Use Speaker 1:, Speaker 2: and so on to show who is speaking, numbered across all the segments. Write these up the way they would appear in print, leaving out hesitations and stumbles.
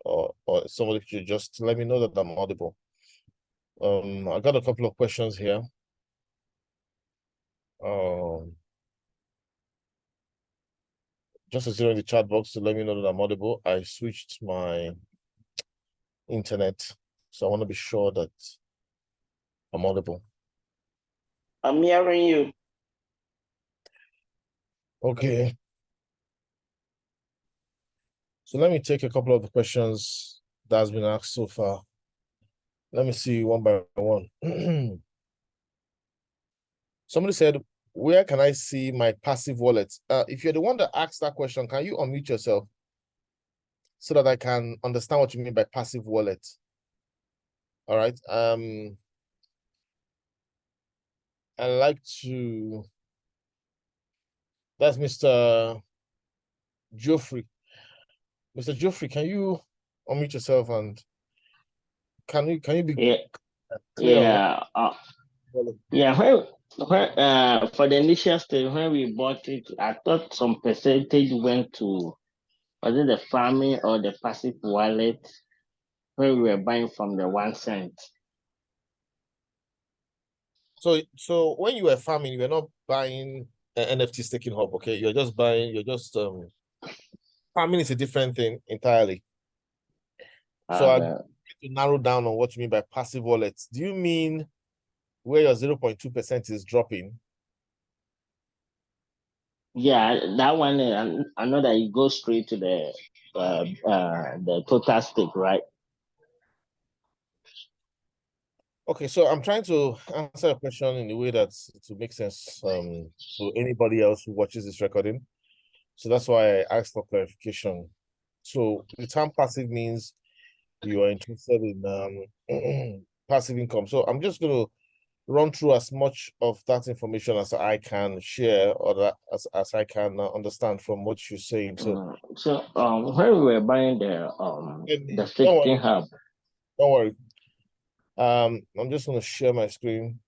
Speaker 1: or somebody should just let me know that I'm audible. I got a couple of questions here. Just a zero in the chat box to let me know that I'm audible. I switched my internet, so I want to be sure that I'm audible.
Speaker 2: I'm hearing you.
Speaker 1: Okay. So let me take a couple of the questions that's been asked so far. Let me see one by one. Somebody said, where can I see my passive wallet? If you're the one that asked that question, can you unmute yourself so that I can understand what you mean by passive wallet? All right. I'd like to... That's Mr. Geoffrey. Mr. Geoffrey, can you unmute yourself and can you be clear on what?
Speaker 2: For the initial stage when we bought it, I thought some percentage went to, was it the farming or the passive wallet when we were buying from the 1 cent?
Speaker 1: So when you were farming, you were not buying an NFT staking hub, okay? You're just farming is a different thing entirely. So I to narrow down on what you mean by passive wallets. Do you mean where your 0.2% is dropping?
Speaker 2: Yeah, that one, I know that it goes straight to the total stake, right?
Speaker 1: Okay, so I'm trying to answer a question in a way that to make sense to anybody else who watches this recording. So that's why I asked for clarification. So the term passive means you are interested in passive income. So I'm just going to run through as much of that information as I can share or that as I can understand from what you're saying. So
Speaker 2: when we were buying the staking hub.
Speaker 1: Don't worry. I'm just going to share my screen.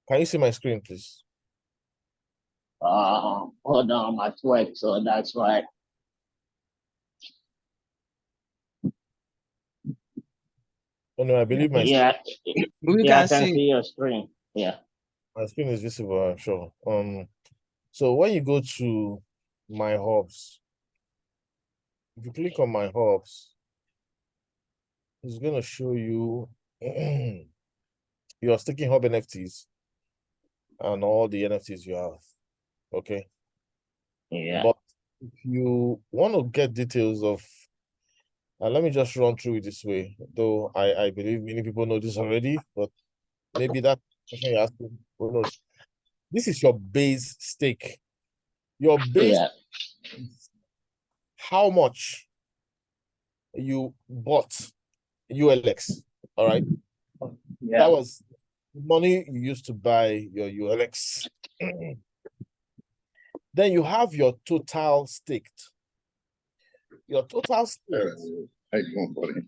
Speaker 1: Can you see my screen, please?
Speaker 2: Hold on, I'm at work, so that's why.
Speaker 1: Oh no, I believe my
Speaker 2: yeah,
Speaker 3: we
Speaker 2: I can see your screen. Yeah.
Speaker 1: My screen is visible, I'm sure. So when you go to my hubs, if you click on my hubs, it's going to show you your staking hub NFTs and all the NFTs you have. Okay.
Speaker 2: Yeah.
Speaker 1: But if you want to get details of, let me just run through it this way, though I believe many people know this already, but maybe that question you're asking, who knows? This is your base stake. Your base is how much you bought ULX. All right.
Speaker 2: Yeah.
Speaker 1: That was money you used to buy your ULX. Then you have your total staked. Your total staked.
Speaker 4: How you doing, buddy?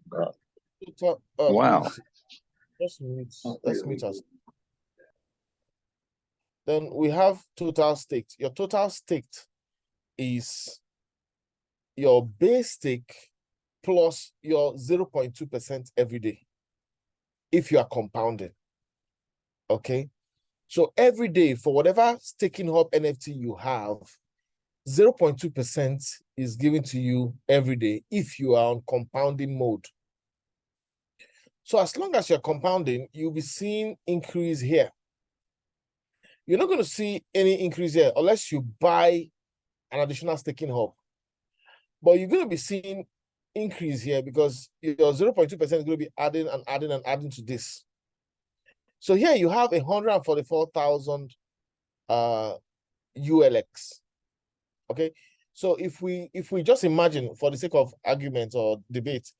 Speaker 1: Total,
Speaker 4: wow.
Speaker 1: Let's meet us. Then we have total staked. Your total staked is your base stake plus your 0.2% every day if you are compounding. Okay. So every day for whatever staking hub NFT you have, 0.2% is given to you every day if you are on compounding mode. So as long as you're compounding, you'll be seeing increase here. You're not going to see any increase here unless you buy an additional staking hub. But you're going to be seeing increase here because your 0.2% is going to be adding and adding and adding to this. So here you have 144,000 ULX. Okay, so if we just imagine, for the sake of argument or debate,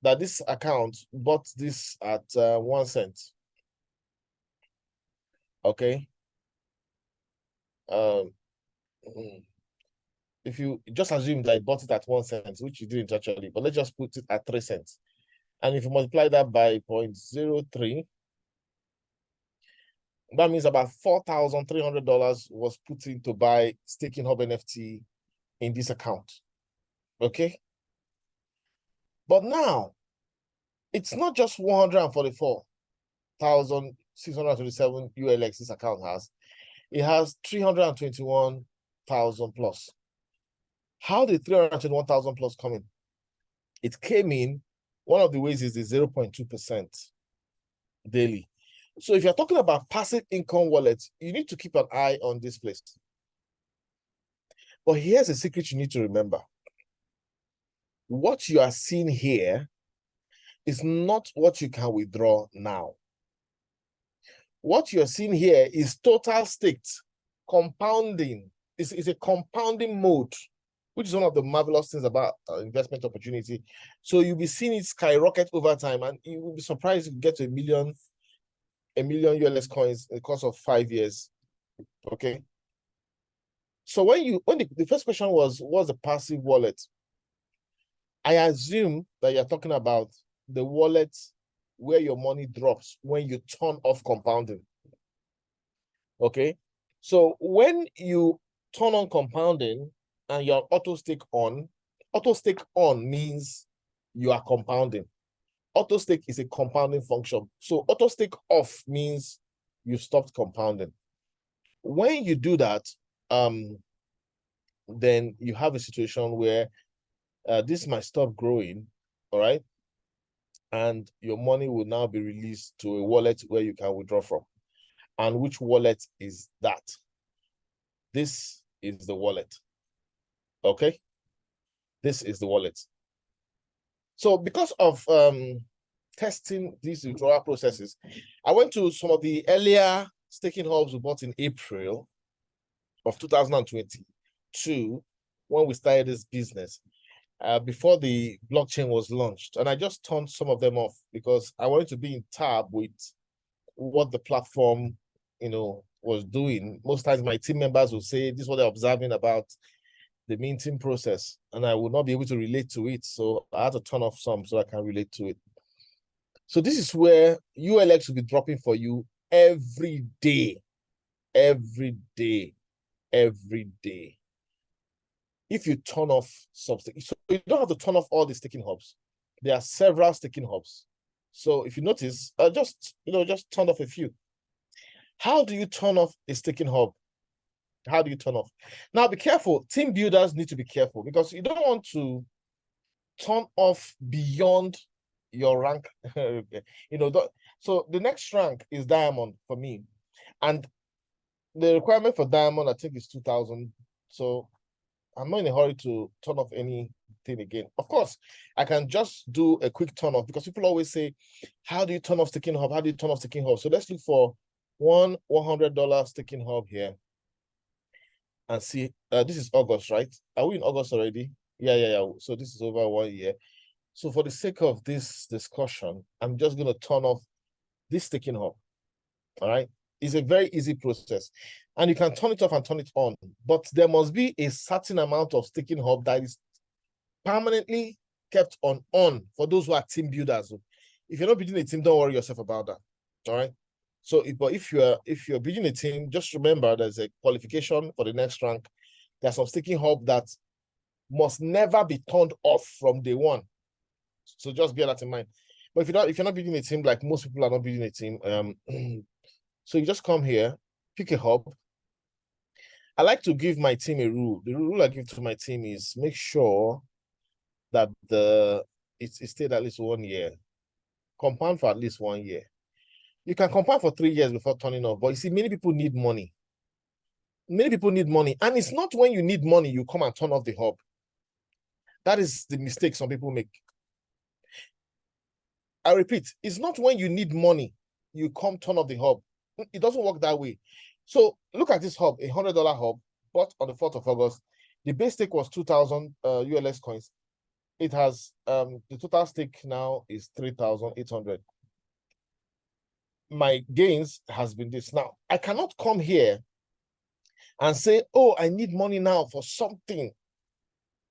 Speaker 1: that this account bought this at 1 cent. Okay. If you just assume that I bought it at 1 cent, which you didn't actually, but let's just put it at 3 cents. And if you multiply that by 0.03, That means about $4,300 was put in to buy Staking Hub NFT in this account. Okay. But now it's not just 144,627 ULX this account has. It has 321,000 plus. How did 321,000 plus come in? It came in, one of the ways is the 0.2% daily. So if you're talking about passive income wallets, you need to keep an eye on this place. But here's a secret you need to remember. What you are seeing here is not what you can withdraw now. What you're seeing here is total staked, compounding. It's a compounding mode, which is one of the marvelous things about investment opportunity. So you'll be seeing it skyrocket over time, and you will be surprised if you get to a million ULS coins in the course of 5 years. Okay. So when the first question was, what's a passive wallet? I assume that you're talking about the wallet where your money drops when you turn off compounding. Okay. So when you turn on compounding and your auto stake on means you are compounding. Auto stake is a compounding function. So auto stake off means you stopped compounding. When you do that, then you have a situation where this might stop growing, all right? And your money will now be released to a wallet where you can withdraw from. And which wallet is that? This is the wallet. Okay? This is the wallet. So because of testing these withdrawal processes, I went to some of the earlier staking hubs we bought in April of 2022 when we started this business, before the blockchain was launched. And I just turned some of them off because I wanted to be in tab with what the platform, was doing. Most times my team members will say, this is what they're observing about the minting process, and I would not be able to relate to it. So I had to turn off some so I can relate to it. So this is where wULX will be dropping for you every day, every day, every day. If you turn off something, so you don't have to turn off all the staking hubs. There are several staking hubs. So if you notice, just turn off a few. How do you turn off a staking hub? How do you turn off? Now, be careful. Team builders need to be careful because you don't want to turn off beyond your rank. So the next rank is diamond for me. And the requirement for diamond, I think, is 2,000. So I'm not in a hurry to turn off anything again. Of course, I can just do a quick turn off because people always say, how do you turn off staking hub? How do you turn off staking hub? So let's look for one $100 staking hub here. And see, this is August, right? Are we in August already? Yeah. So this is over 1 year. So for the sake of this discussion, I'm just going to turn off this staking hub. All right. It's a very easy process. And you can turn it off and turn it on. But there must be a certain amount of staking hub that is permanently kept on for those who are team builders. If you're not building a team, don't worry yourself about that. All right. So if you're building a team, just remember there's a qualification for the next rank. There's some staking hub that must never be turned off from day one. So just bear that in mind. But if you're not building a team, like most people are not building a team, so you just come here, pick a hub. I like to give my team a rule. The rule I give to my team is make sure that it stayed at least 1 year. Compound for at least 1 year. You can compound for 3 years before turning off, but you see, many people need money. Many people need money. And it's not when you need money, you come and turn off the hub. That is the mistake some people make. I repeat, it's not when you need money, you come turn off the hub. It doesn't work that way. So look at this hub, a $100 hub, bought on the 4th of August. The base stake was 2,000 ULS coins. It has, the total stake now is 3,800. My gains has been this. Now, I cannot come here and say, oh, I need money now for something.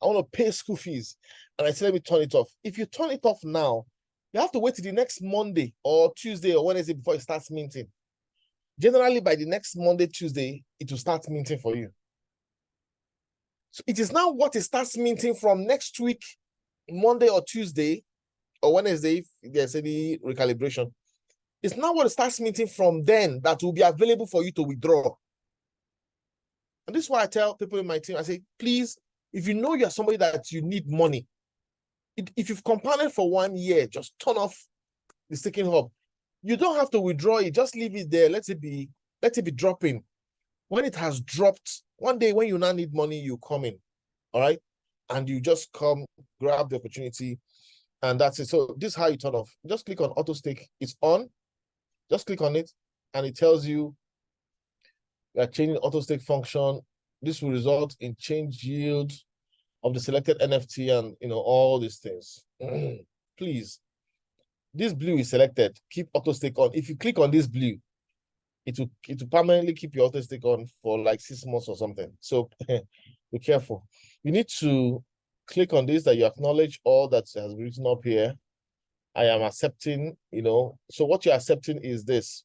Speaker 1: I want to pay school fees. And I say, let me turn it off. If you turn it off now, you have to wait till the next Monday or Tuesday or Wednesday before it starts minting. Generally, by the next Monday, Tuesday, it will start minting for you. So it is now what it starts minting from next week, Monday or Tuesday, or Wednesday, if there's any recalibration. It's now what it starts minting from then that will be available for you to withdraw. And this is why I tell people in my team, I say, please, if you know you're somebody that you need money, if you've compounded for 1 year, just turn off the staking hub. You don't have to withdraw it, just leave it there. Let it be dropping. When it has dropped, one day when you now need money, you come in, all right? And you just come, grab the opportunity, and that's it. So this is how you turn off. Just click on auto stake. It's on. Just click on it, and it tells you that changing auto stake function. This will result in change yield of the selected NFT and all these things. Please, this blue is selected. Keep auto stake on. If you click on this blue, it will permanently keep your auto stake on for like 6 months or something. So be careful. You need to click on this, that you acknowledge all that has been written up here. I am accepting, So what you're accepting is this.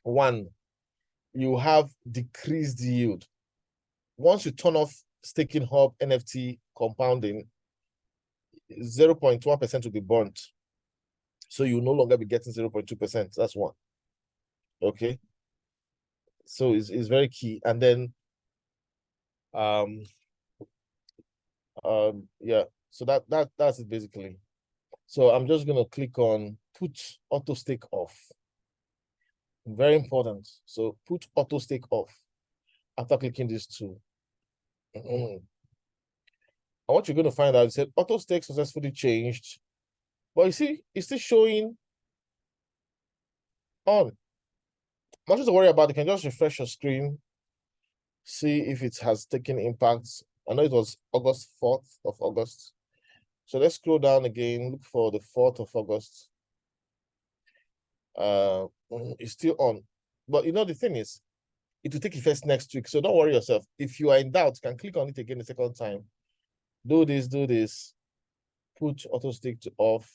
Speaker 1: 1, you have decreased yield. Once you turn off staking hub NFT compounding, 0.1% will be burnt. So you will no longer be getting 0.2%. That's 1. Okay. So it's very key. And then yeah, so that's it basically. So I'm just gonna click on put auto stake off. Very important. So put auto stake off after clicking these 2. And what you're going to find out, it said auto stake successfully changed, but you see, it's still showing on. Nothing to worry about. You can just refresh your screen, see if it has taken impact. I know it was August 4th of August. So let's scroll down again, look for the 4th of August. It's still on. But the thing is, it will take effect next week. So don't worry yourself. If you are in doubt, you can click on it again the second time. Do this. Put auto stake to off.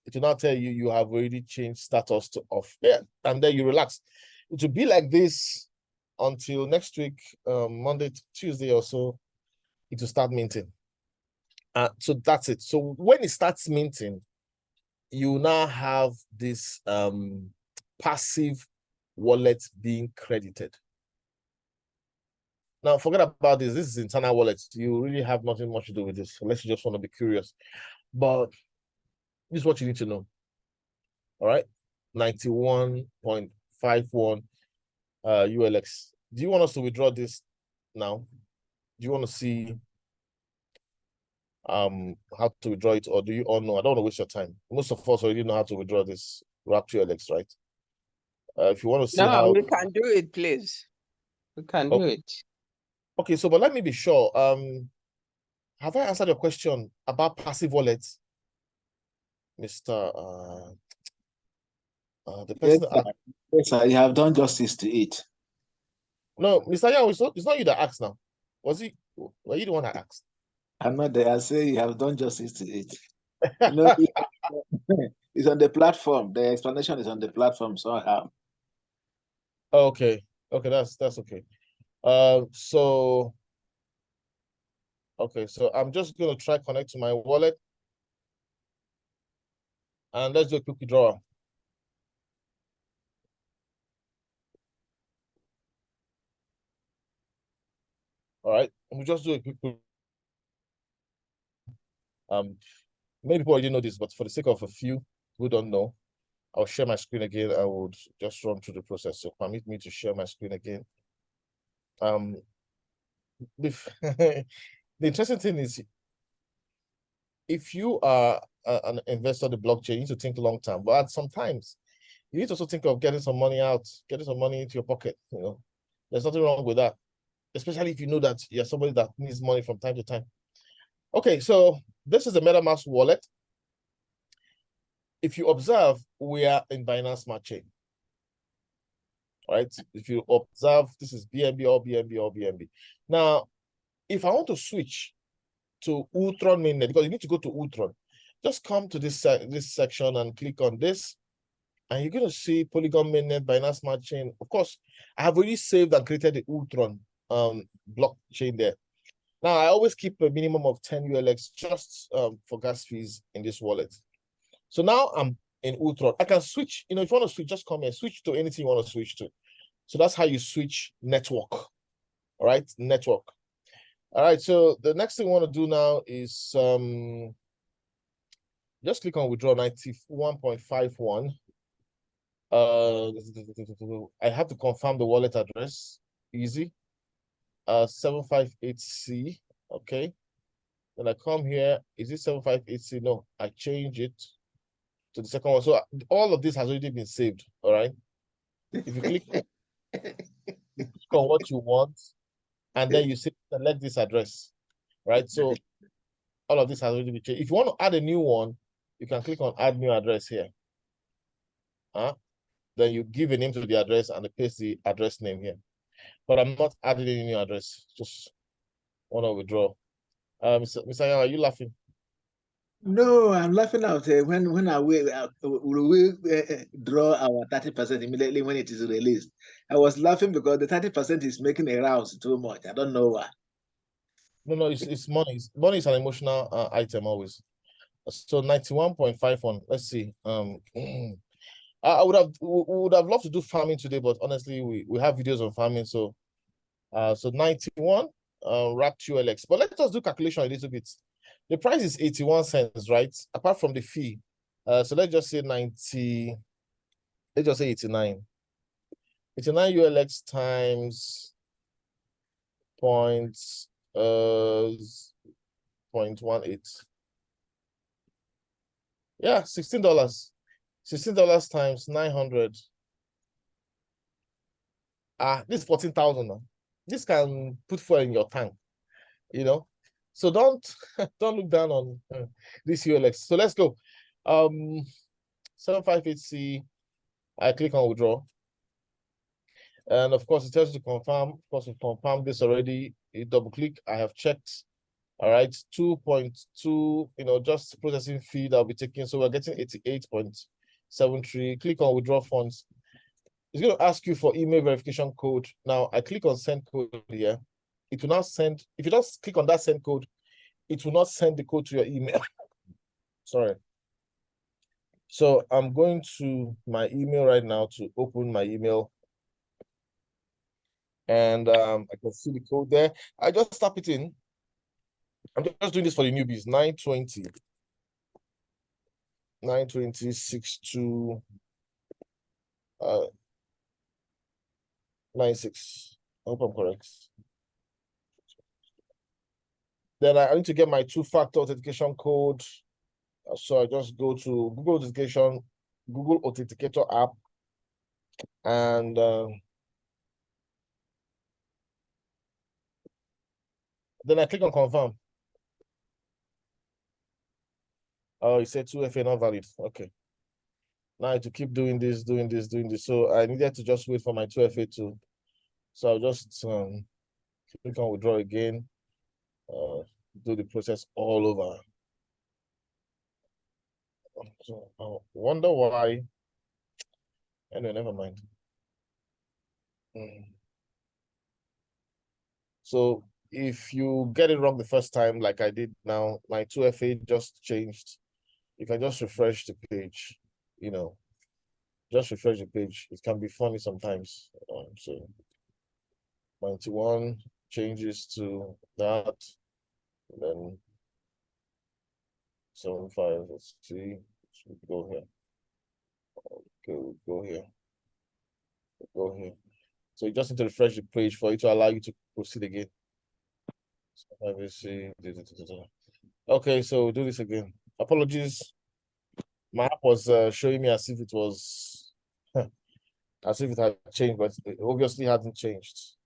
Speaker 1: It will not tell you you have already changed status to off. Yeah, and then you relax. It will be like this until next week, Monday, Tuesday or so. It will start minting. So that's it. So when it starts minting, you now have this passive wallet being credited. Now, forget about this. This is internal wallet. You really have nothing much to do with this, unless you just want to be curious. But this is what you need to know. All right, 91.51 ULX. Do you want us to withdraw this now? Do you want to see how to withdraw it, or do you all know? I don't want to waste your time. Most of us already know how to withdraw this wrap ULX, right? If you want to see how
Speaker 3: we can do it, please. We can do it.
Speaker 1: Okay, so but let me be sure. Have I answered your question about passive wallets, Mr. The person?
Speaker 5: Yes, sir. You have done justice to it.
Speaker 1: No, Mr. Yao, it's not you that asked now. Were you the one that asked?
Speaker 5: I'm not there. I say you have done justice to it. It's on the platform. The explanation is on the platform somehow.
Speaker 1: Okay, that's okay. So I'm just gonna try connect to my wallet, and let's do a quick withdrawal. All right, we'll just do a quick. Many people already know this, but for the sake of a few who don't know, I'll share my screen again. I would just run through the process. So permit me to share my screen again. The interesting thing is, if you are an investor in the blockchain, you need to think long term. But sometimes you need to also think of getting some money out, getting some money into your pocket. There's nothing wrong with that, especially if you know that you're somebody that needs money from time to time. Okay, so this is the Metamask wallet. If you observe, we are in Binance Smart Chain. All right, if you observe, this is BNB or BNB or BNB. Now, if I want to switch to wULTRON mainnet, because you need to go to wULTRON, just come to this section and click on this. And you're going to see Polygon mainnet, Binance Smart Chain. Of course, I have already saved and created the ULTRON blockchain there. Now, I always keep a minimum of 10 wULX just for gas fees in this wallet. So now I'm in ULTRON. I can switch. If you want to switch, just come here. Switch to anything you want to switch to. So that's how you switch network. All right, network. All right, so the next thing we want to do now is just click on withdraw 91.51. I have to confirm the wallet address. Easy. 758C. Okay. Then I come here. Is it 758C? No, I change it to the second one. So all of this has already been saved. All right. If you click on what you want, and then you select this address, right? So all of this has already been changed. If you want to add a new one, you can click on add new address here. Then you give a name to the address and paste the address name here. But I'm not adding any new address. Just want to withdraw. Mr. Yang, are you laughing?
Speaker 5: No, I'm laughing out when I will draw our 30% immediately when it is released. I was laughing because the 30% is making a rouse too much. I don't know why.
Speaker 1: No, it's money. Money is an emotional item always. So 91.51. Let's see. I would have loved to do farming today, but honestly, we have videos on farming. So 91 wrapped wULX. But let's just do calculation a little bit. The price is 81 cents, right? Apart from the fee. So let's just say 90. Let's just say 89. 89 wULX times 0.18. Yeah, $16. $16 times 900. This is 14,000 now. This can put fuel in your tank, So don't look down on this wULX. So let's go. 758C. I click on withdraw. And of course, it tells you to confirm. Of course, we confirmed this already. You double click. I have checked. All right, 2.2, just processing fee that will be taken. So we're getting 88.73. Click on withdraw funds. It's going to ask you for email verification code. Now I click on send code here. It will not send. If you just click on that send code, it will not send the code to your email. Sorry. So I'm going to my email right now to open my email. And I can see the code there. I just tap it in. I'm just doing this for the newbies. 920 62 96. I hope I'm correct. Then I need to get my two-factor authentication code. So I just go to Google Authenticator app, and then I click on confirm. Oh, it said 2FA not valid. Okay. Now I have to keep doing this. So I needed to just wait for my 2FA to. So I'll just click on withdraw again. Do the process all over. So I wonder why. Anyway, never mind. So if you get it wrong the first time, like I did now, my 2FA just changed. You can just refresh the page, just refresh the page. It can be funny sometimes. So 91 changes to that, and then 75. Let's see. So go here. Okay, go here. Go here. So you just need to refresh the page for it to allow you to proceed again. So let me see. Okay, so do this again. Apologies. My app was showing me as if it was as if it had changed, but it obviously hasn't changed.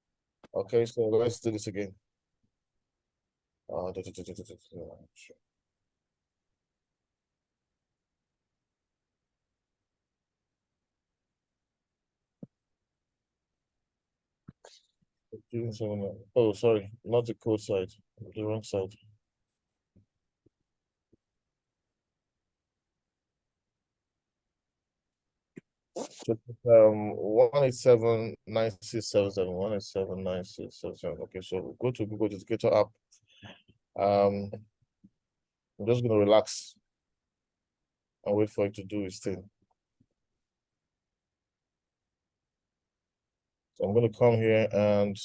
Speaker 1: Okay, so let's do this again. Oh, sorry, not the code side, the wrong side. 1879677 1879677. Okay, so go to Google Educator app. I'm just gonna relax and wait for it to do its thing. So I'm gonna come here and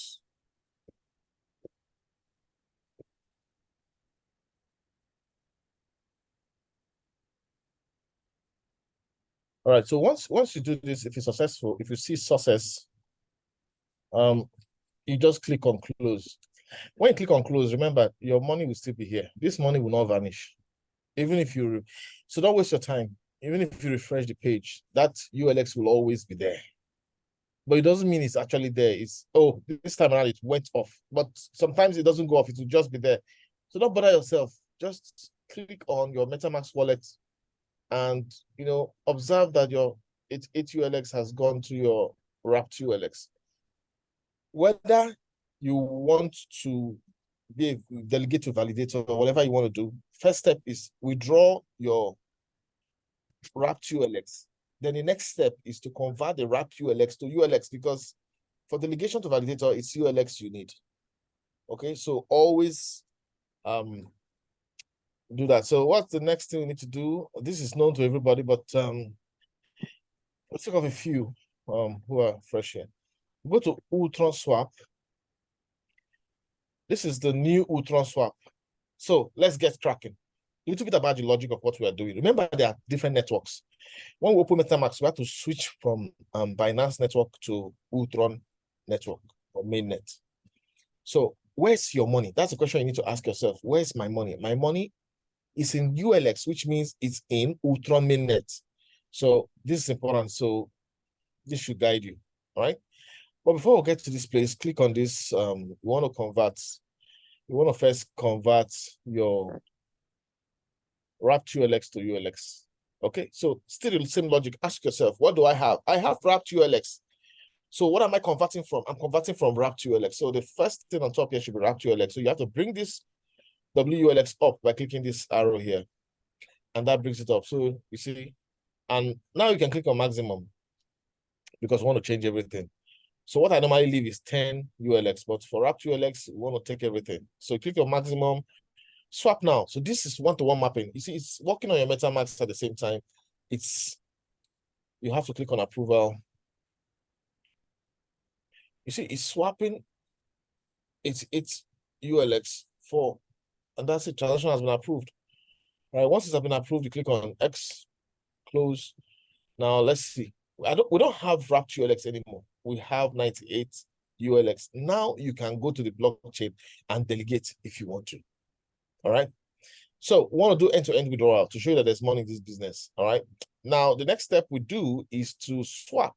Speaker 1: all right. So once you do this, if it's successful, if you see success, you just click on close. When you click on close, remember your money will still be here. This money will not vanish. Even if you, so don't waste your time. Even if you refresh the page, that ULX will always be there. But it doesn't mean it's actually there. It's, oh, this time around it went off. But sometimes it doesn't go off. It will just be there. So don't bother yourself. Just click on your Metamask wallet and, you know, observe that your 8 ULX has gone to your wrapped ULX. Whether you want to delegate to validator or whatever you want to do, first step is withdraw your wrapped ULX. Then the next step is to convert the wrapped ULX to ULX, because for delegation to validator, it's ULX you need. Okay, so always do that. So what's the next thing we need to do? This is known to everybody, but let's think of a few who are fresh here. Go to ULTRON swap. This is the new ULTRON swap. So let's get cracking. A little bit about the logic of what we are doing. Remember, there are different networks. When we open Metamask, we have to switch from Binance network to ULTRON network or mainnet. So where's your money? That's a question you need to ask yourself. Where's my money? My money is in ULX, which means it's in ULTRON mainnet. So this is important. So this should guide you. All right. But before we get to this place, click on this. You want to convert. You want to first convert your wrapped ULX to ULX. Okay, so still the same logic. Ask yourself, what do I have? I have wrapped ULX. So what am I converting from? I'm converting from wrapped ULX. So the first thing on top here should be wrapped ULX. So you have to bring this wULX up by clicking this arrow here. And that brings it up. So you see, and now you can click on maximum because we want to change everything. So what I normally leave is 10 ULX, but for wrapped ULX, we want to take everything. So click on maximum, swap now. So this is one-to-one mapping. You see, it's working on your MetaMask at the same time. You have to click on approval. You see, it's swapping. It's ULX 4, and that's it. Transaction has been approved. All right, once it has been approved, you click on X, close. Now let's see. We don't have wrapped ULX anymore. We have 98 ULX. Now you can go to the blockchain and delegate if you want to. All right. So we want to do end-to-end withdrawal to show you that there's money in this business. All right. Now the next step we do is to swap.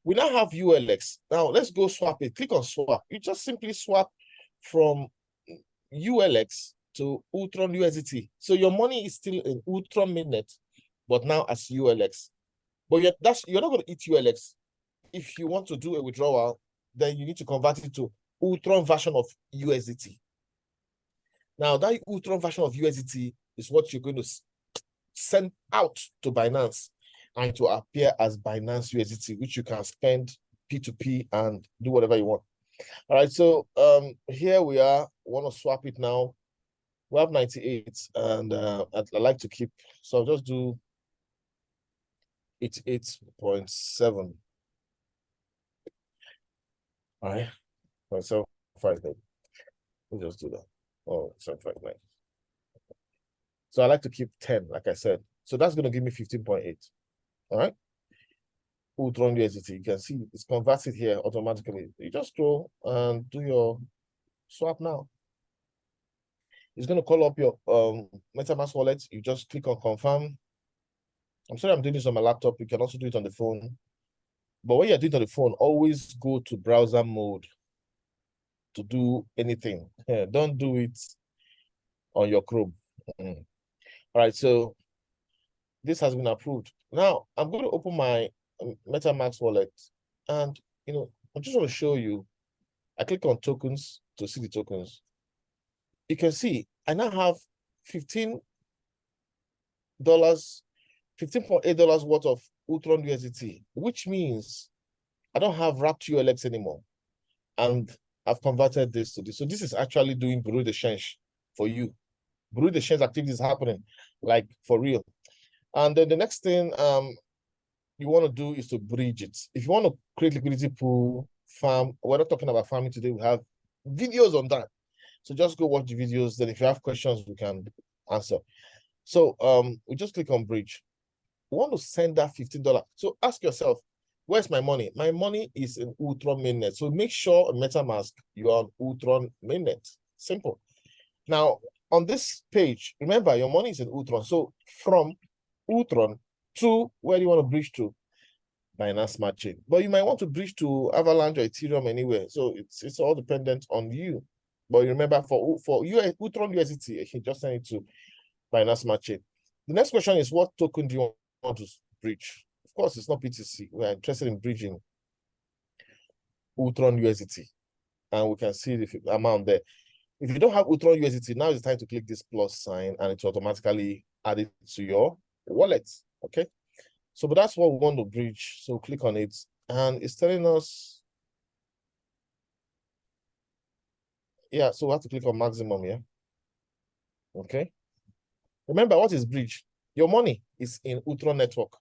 Speaker 1: We now have ULX. Now let's go swap it. Click on swap. You just simply swap from ULX to ULTRON USDT. So your money is still in ULTRON mainnet, but now as ULX. But you're not going to eat ULX. If you want to do a withdrawal, then you need to convert it to ULTRON version of USDT. Now, that ULTRON version of USDT is what you're going to send out to Binance and to appear as Binance USDT, which you can spend P2P and do whatever you want. All right, so here we are. Want to swap it now. We have 98, and I like to keep, so I'll just do 88.7. All right, 0.759. We'll just do that. Oh, 759. So I like to keep 10, like I said. So that's going to give me 15.8. All right. ULTRON USDT. You can see it's converted here automatically. You just go and do your swap now. It's going to call up your MetaMask wallet. You just click on confirm. I'm sorry I'm doing this on my laptop. You can also do it on the phone. But when you're doing it on the phone, always go to browser mode to do anything. Don't do it on your Chrome. All right, so this has been approved. Now I'm going to open my MetaMask wallet, and I'm just going to show you. I click on tokens to see the tokens. You can see I now have $15 $15.8 worth of ULTRON USDT, which means I don't have wrapped wULX anymore. And I've converted this to this. So this is actually doing bureau de change for you. Bureau de change activity is happening, like for real. And then the next thing you want to do is to bridge it. If you want to create liquidity pool, farm, we're not talking about farming today. We have videos on that. So just go watch the videos. Then if you have questions, we can answer. So we just click on bridge. We want to send that $15. So ask yourself, where's my money? My money is in ULTRON mainnet. So make sure on Metamask you are on ULTRON mainnet. Simple. Now on this page, remember your money is in ULTRON. So from ULTRON to where do you want to bridge to? Binance Smart Chain. But you might want to bridge to Avalanche or Ethereum anywhere. So it's all dependent on you. But remember for ULTRON USDT, you can just send it to Binance Smart Chain. The next question is, what token do you want to bridge? Of course, it's not BTC. We are interested in bridging ULTRON USDT. And we can see the amount there. If you don't have ULTRON USDT, now it's time to click this plus sign and it will automatically add it to your wallet. Okay. So, but that's what we want to bridge. So click on it and it's telling us, yeah, so we have to click on maximum, yeah. Okay. Remember, what is bridge? Your money is in ULTRON network,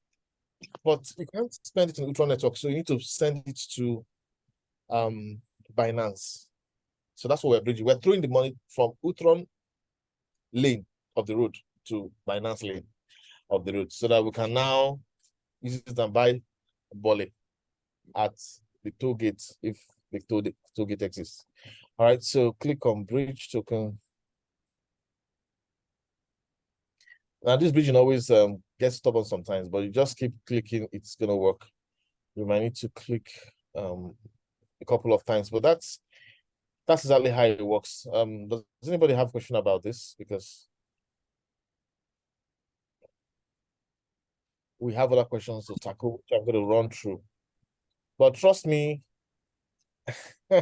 Speaker 1: but you can't spend it in ULTRON network. So you need to send it to Binance. So that's what we're bridging. We're throwing the money from ULTRON lane of the road to Binance lane of the road so that we can now use it and buy Bole at the toll gate if the toll gate exists. All right, so click on bridge token. Now this bridging always gets stubborn sometimes, but you just keep clicking, it's gonna work. You might need to click a couple of times, but that's exactly how it works. Does anybody have a question about this? Because we have other questions to tackle, which I'm going to run through. But trust me, you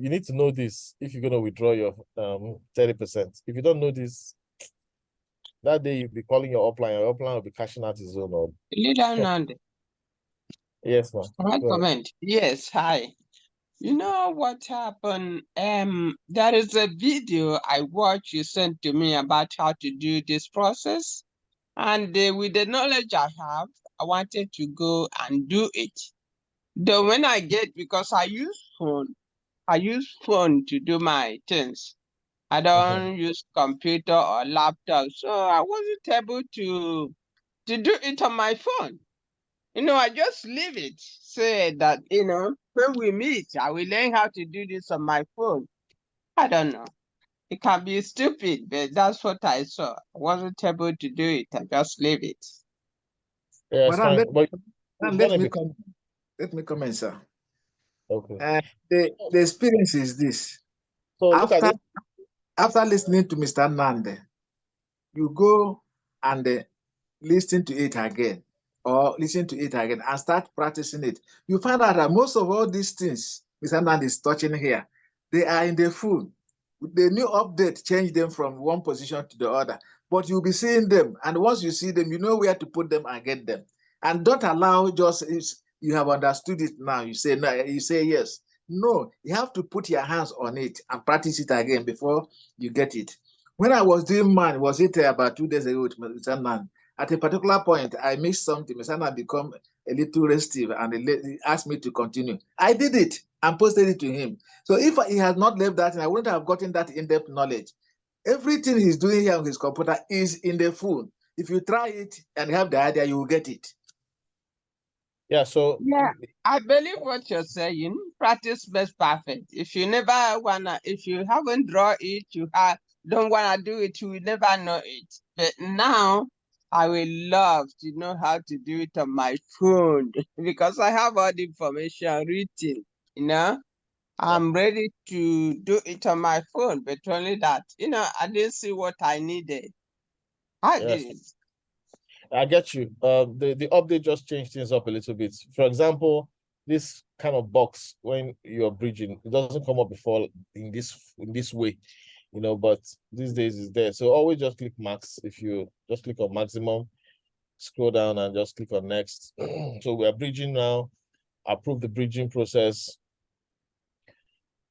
Speaker 1: need to know this if you're going to withdraw your 30%. If you don't know this, that day you'll be calling your upline will be cashing out his own.
Speaker 3: Leader Nandi.
Speaker 1: Yes, ma'am.
Speaker 3: Can I comment? Yes, hi. You know what happened? There is a video I watched you sent to me about how to do this process. And with the knowledge I have, I wanted to go and do it. Though when I get, because I use phone to do my things. I don't use computer or laptop, so I wasn't able to do it on my phone. I just leave it. Say that, when we meet, I will learn how to do this on my phone. I don't know. It can be stupid, but that's what I saw. I wasn't able to do it. I just leave it.
Speaker 1: Yeah, it's fine.
Speaker 5: Let me comment, sir.
Speaker 1: Okay.
Speaker 5: The experience is this.
Speaker 1: So look at it.
Speaker 5: After listening to Mr. Nande, you go and listen to it again, and start practicing it. You find out that most of all these things Mr. Nande is touching here, they are in the phone. The new update changed them from one position to the other, but you'll be seeing them, and once you see them, you know where to put them and get them. And don't allow just you have understood it now. You say no, you say yes. No, you have to put your hands on it and practice it again before you get it. When I was doing mine, was it about 2 days ago with Mr. Nan? At a particular point, I missed something. Mr. Nan become a little restive and he asked me to continue. I did it and posted it to him. So if he had not left that, I wouldn't have gotten that in-depth knowledge. Everything he's doing here on his computer is in the phone. If you try it and have the idea, you will get it.
Speaker 1: Yeah, so
Speaker 3: I believe what you're saying. Practice makes perfect. If you haven't drawn it, don't wanna do it, you will never know it. But now I will love to know how to do it on my phone because I have all the information written. I'm ready to do it on my phone, but only that I didn't see what I needed. I did it.
Speaker 1: I get you. The update just changed things up a little bit. For example, this kind of box when you're bridging, it doesn't come up before in this way. you know, but these days it's there. So always just click max. If you just click on maximum, scroll down and just click on next. So we are bridging now. Approve the bridging process.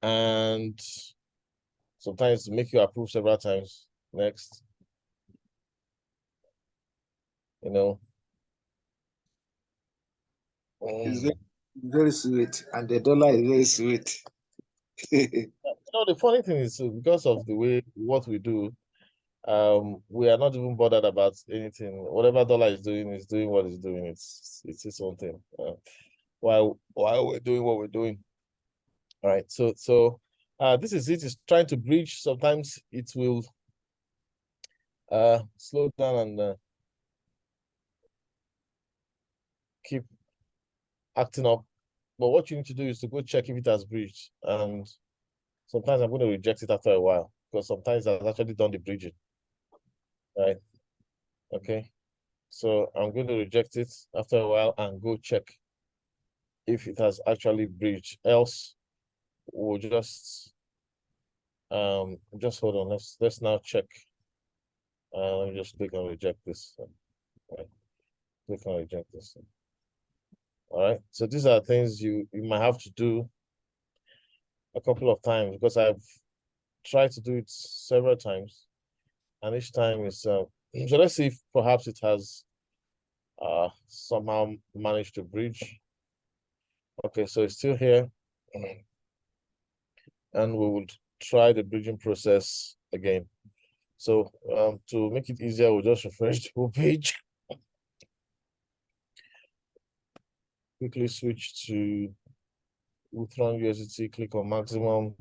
Speaker 1: And sometimes make you approve several times. Next. You know.
Speaker 5: It's very sweet, and the dollar is very sweet.
Speaker 1: No, the funny thing is, because of the way what we do, we are not even bothered about anything. Whatever dollar is doing what it's doing. It's its own thing. While we're doing what we're doing. All right. So this is it. It's trying to bridge. Sometimes it will slow down and keep acting up. But what you need to do is to go check if it has bridged. And sometimes I'm going to reject it after a while, because sometimes I've actually done the bridging. Right. Okay. So I'm going to reject it after a while and go check if it has actually bridged. Else we'll just hold on. Let's now check. Let me just click on reject this. Right. Click on reject this. All right. So these are things you might have to do a couple of times, because I've tried to do it several times, and each time is so let's see if perhaps it has somehow managed to bridge. Okay, so it's still here, and we would try the bridging process again. So to make it easier, we'll just refresh the whole page. Quickly switch to ULTRON USDT, click on maximum.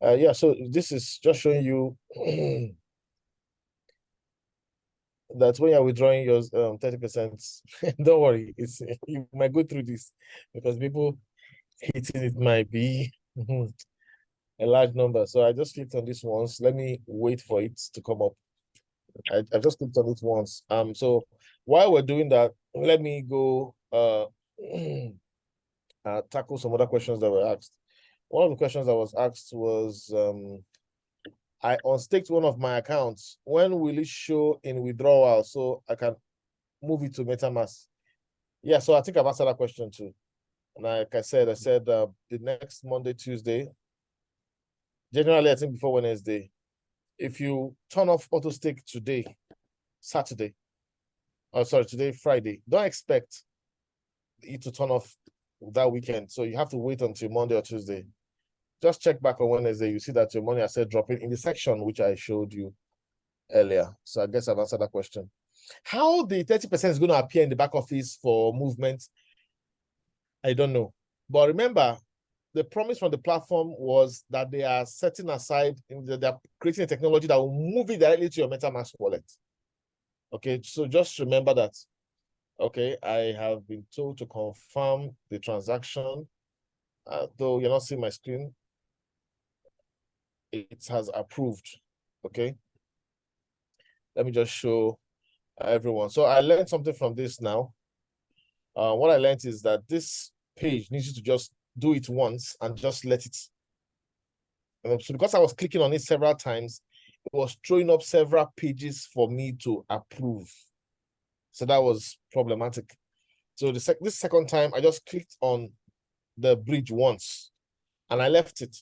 Speaker 1: Yeah, so this is just showing you that when you're withdrawing your 30%, don't worry, you might go through this, because people hitting it might be a large number. So I just clicked on this once. Let me wait for it to come up. I just clicked on it once. So while we're doing that, let me go tackle some other questions that were asked. One of the questions that was asked was, I unstaked one of my accounts. When will it show in withdrawal so I can move it to Metamask? Yeah, so I think I've answered that question too. And like I said, the next Monday, Tuesday, generally I think before Wednesday, if you turn off auto stake today, Saturday, today, Friday, don't expect it to turn off that weekend. So you have to wait until Monday or Tuesday. Just check back on Wednesday. You see that your money has said dropping in the section which I showed you earlier. So I guess I've answered that question. How the 30% is going to appear in the back office for movement, I don't know. But remember, the promise from the platform was that they are setting aside, they're creating a technology that will move it directly to your MetaMask wallet. Okay, so just remember that. Okay, I have been told to confirm the transaction. Though you're not seeing my screen, it has approved. Okay, let me just show everyone. So I learned something from this now. What I learned is that this page needs you to just do it once and just let it. So because I was clicking on it several times, it was throwing up several pages for me to approve. So that was problematic. So this second time, I just clicked on the bridge once and I left it.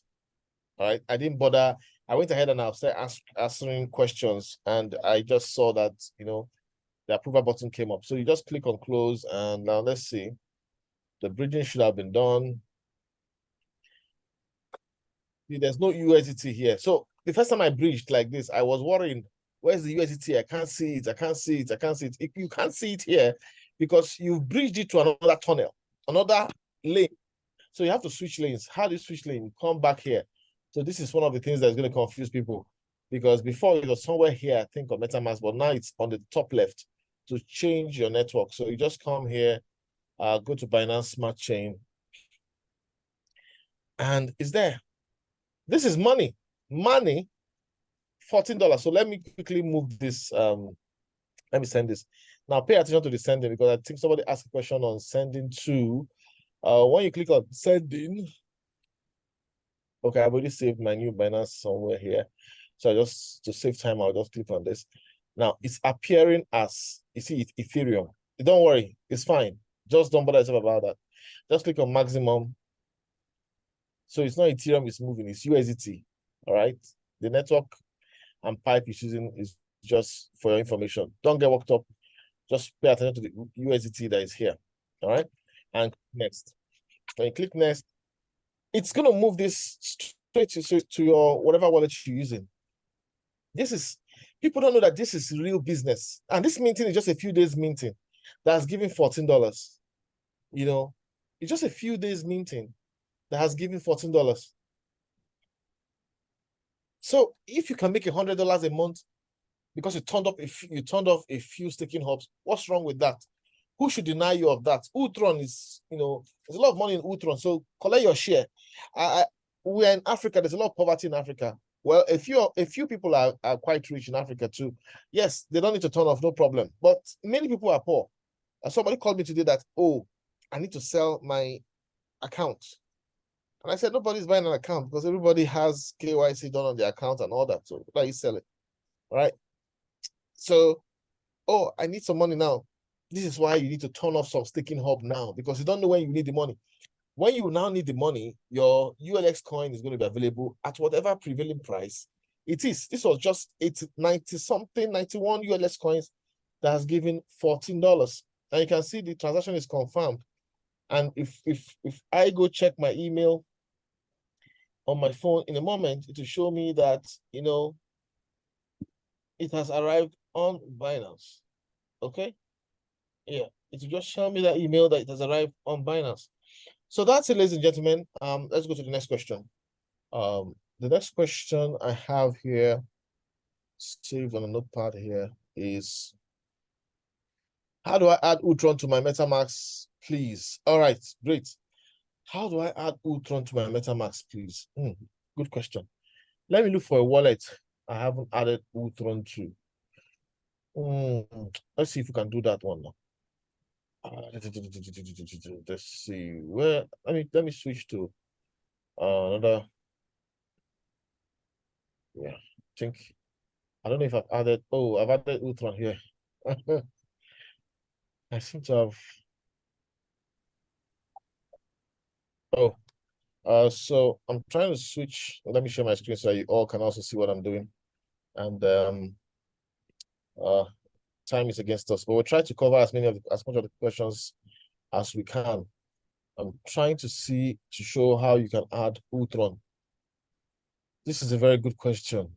Speaker 1: All right, I didn't bother. I went ahead and I started answering questions, and I just saw that, the approval button came up. So you just click on close, and now let's see. The bridging should have been done. See, there's no USDT here. So the first time I bridged like this, I was worrying, where's the USDT? I can't see it. I can't see it. I can't see it. You can't see it here because you've bridged it to another tunnel, another lane. So you have to switch lanes. How do you switch lane? Come back here. So this is one of the things that's going to confuse people, because before it was somewhere here, I think, on MetaMask, but now it's on the top left to change your network. So you just come here, go to Binance Smart Chain, and it's there. This is money, $14. So let me quickly move this. Let me send this. Now pay attention to the sending, because I think somebody asked a question on sending to. When you click on sending, okay, I've already saved my new Binance somewhere here. So just to save time, I'll just click on this. Now it's appearing as, you see, it's Ethereum. Don't worry, it's fine. Just don't bother yourself about that. Just click on maximum. So it's not Ethereum, it's moving, it's USDT. All right. The network and pipe is using is just for your information. Don't get worked up. Just pay attention to the USDT that is here. All right. And next. When you click next, it's going to move this straight to your whatever wallet you're using. This is, people don't know that this is real business. And this minting is just a few days minting that's giving $14. You know, it's just a few days minting that has given $14. So if you can make $100 a month because you turned off a few staking hubs, what's wrong with that? Who should deny you of that? wULTRON is, you know, there's a lot of money in wULTRON, so collect your share. We're in Africa, there's a lot of poverty in Africa. Well, a few people are quite rich in Africa too. Yes, they don't need to turn off, no problem. But many people are poor. Somebody called me today that, oh, I need to sell my account. And I said, nobody's buying an account because everybody has KYC done on their account and all that. So why you sell it? All right. So, oh, I need some money now. This is why you need to turn off some staking hub now, because you don't know when you need the money. When you now need the money, your wULX coin is going to be available at whatever prevailing price it is. This was just 90 something, 91 wULX coins that has given $14. And you can see the transaction is confirmed. And if I go check my email on my phone in a moment, it will show me that, you know, it has arrived on Binance. Okay. Yeah, it will just show me that email that it has arrived on Binance. So that's it, ladies and gentlemen. Let's go to the next question. The next question I have here, saved on a notepad here, is how do I add wULTRON to my Metamask, please? All right, great. How do I add wULTRON to my Metamask, please? Good question. Let me look for a wallet I haven't added wULTRON to. Let's see if we can do that one now. Let's see where. Let me switch to another. Yeah, I don't know if I've added. Oh, I've added wULTRON here. I seem to have. Oh, so I'm trying to switch. Let me share my screen so you all can also see what I'm doing. And time is against us, but we'll try to cover as much of the questions as we can. I'm trying to show how you can add wULTRON. This is a very good question.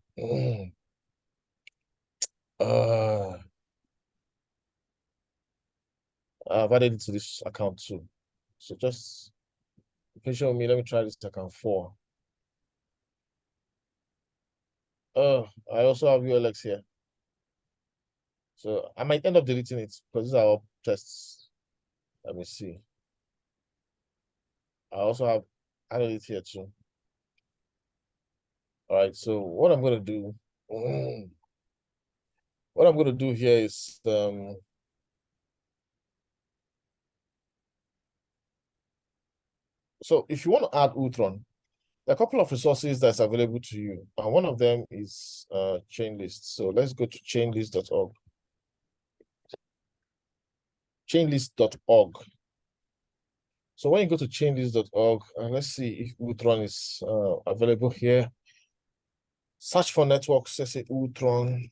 Speaker 1: I've added it to this account too. So just patient with me. Let me try this account 4. I also have wULX here. So I might end up deleting it because these are all tests. Let me see. I also have added it here too. All right, so what I'm going to do, here is, so if you want to add wULTRON, there are a couple of resources that's available to you. And one of them is Chainlist. So let's go to chainlist.org. Chainlist.org. So when you go to chainlist.org, and let's see if wULTRON is available here. Search for networks, let's say wULTRON.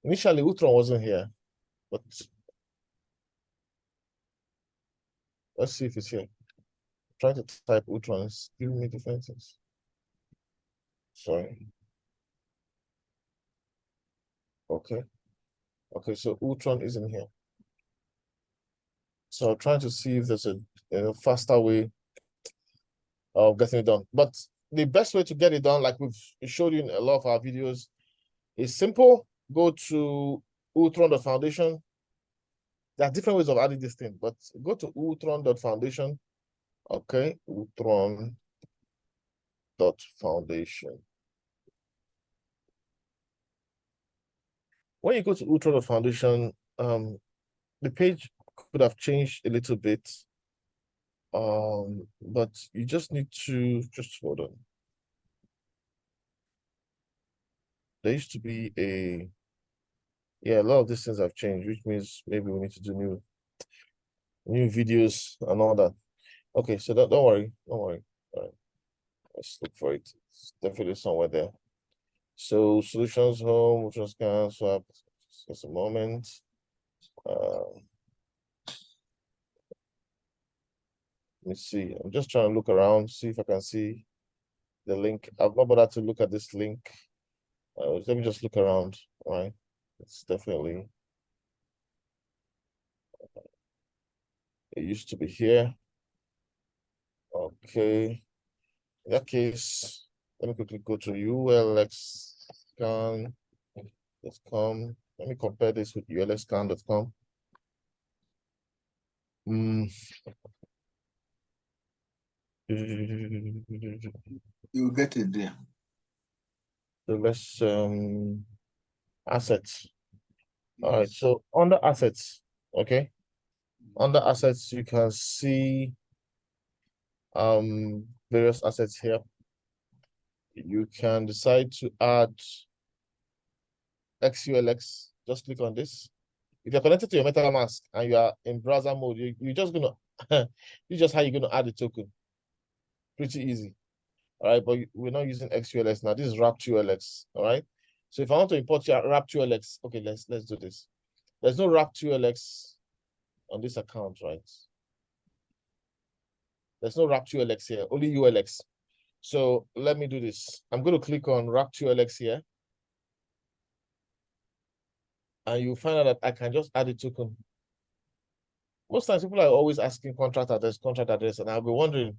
Speaker 1: Initially, wULTRON wasn't here, but let's see if it's here. Trying to type wULTRON, it's giving me different things. Sorry. Okay. Okay, so wULTRON isn't here. So I'm trying to see if there's a faster way of getting it done. But the best way to get it done, like we've showed you in a lot of our videos, is simple. Go to wULTRON.foundation. There are different ways of adding this thing, but go to wULTRON.foundation. Okay, wULTRON.foundation. When you go to wULTRON.foundation, the page could have changed a little bit. But you just need to just hold on. there used to be a lot of these things have changed, which means maybe we need to do new videos and all that. Okay, so don't worry. All right, let's look for it. It's definitely somewhere there. So solutions home, just can swap. Just a moment. Let me see. I'm just trying to look around, see if I can see the link. I've not bothered to look at this link. Let me just look around. All right, it's definitely. It used to be here. Okay. In that case, let me quickly go to wULX.com. Let me compare this with wulxscan.com.
Speaker 5: You get it there.
Speaker 1: So let's assets. All right, so under assets, okay. Under assets, you can see various assets here. You can decide to add XULX. Just click on this. If you're connected to your Metamask and you are in browser mode, you're just gonna this is just how you're gonna add the token. Pretty easy. All right, but we're not using XULX now. This is wrapped-ULX. All right. So if I want to import your wrapped-ULX, okay, let's do this. There's no wrapped-ULX on this account, right? There's no wrapped-ULX here, only ULX. So let me do this. I'm going to click on wrapped-ULX here. And you find out that I can just add a token. Most times people are always asking contract address, and I'll be wondering,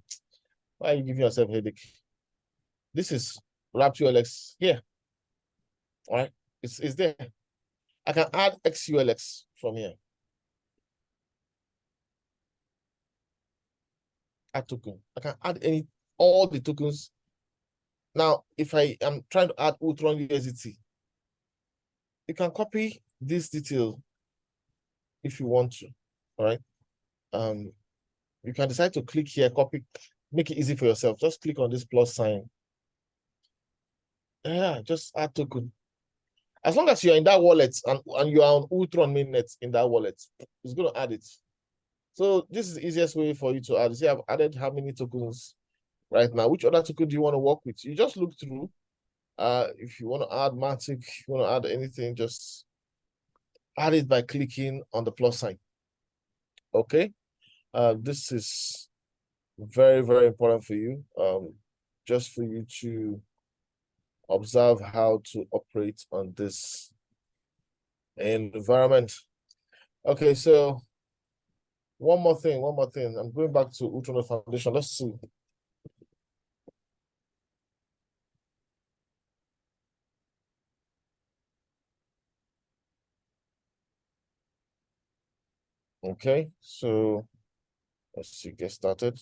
Speaker 1: why are you giving yourself a headache? This is wrapped-ULX here. All right, it's there. I can add XULX from here. Add token. I can add all the tokens. Now, if I am trying to add ULTRON USDT, you can copy this detail if you want to. All right. You can decide to click here, copy, make it easy for yourself. Just click on this plus sign. Yeah, just add token. As long as you're in that wallet and you are on ULTRON mainnet in that wallet, it's going to add it. So this is the easiest way for you to add. See, I've added how many tokens right now. Which other token do you want to work with? You just look through. If you want to add Matic, if you want to add anything, just add it by clicking on the plus sign. Okay. This is very, very important for you. Just for you to observe how to operate on this environment. Okay, so one more thing. I'm going back to ULTRON Foundation. Let's see. Okay, so let's see, get started.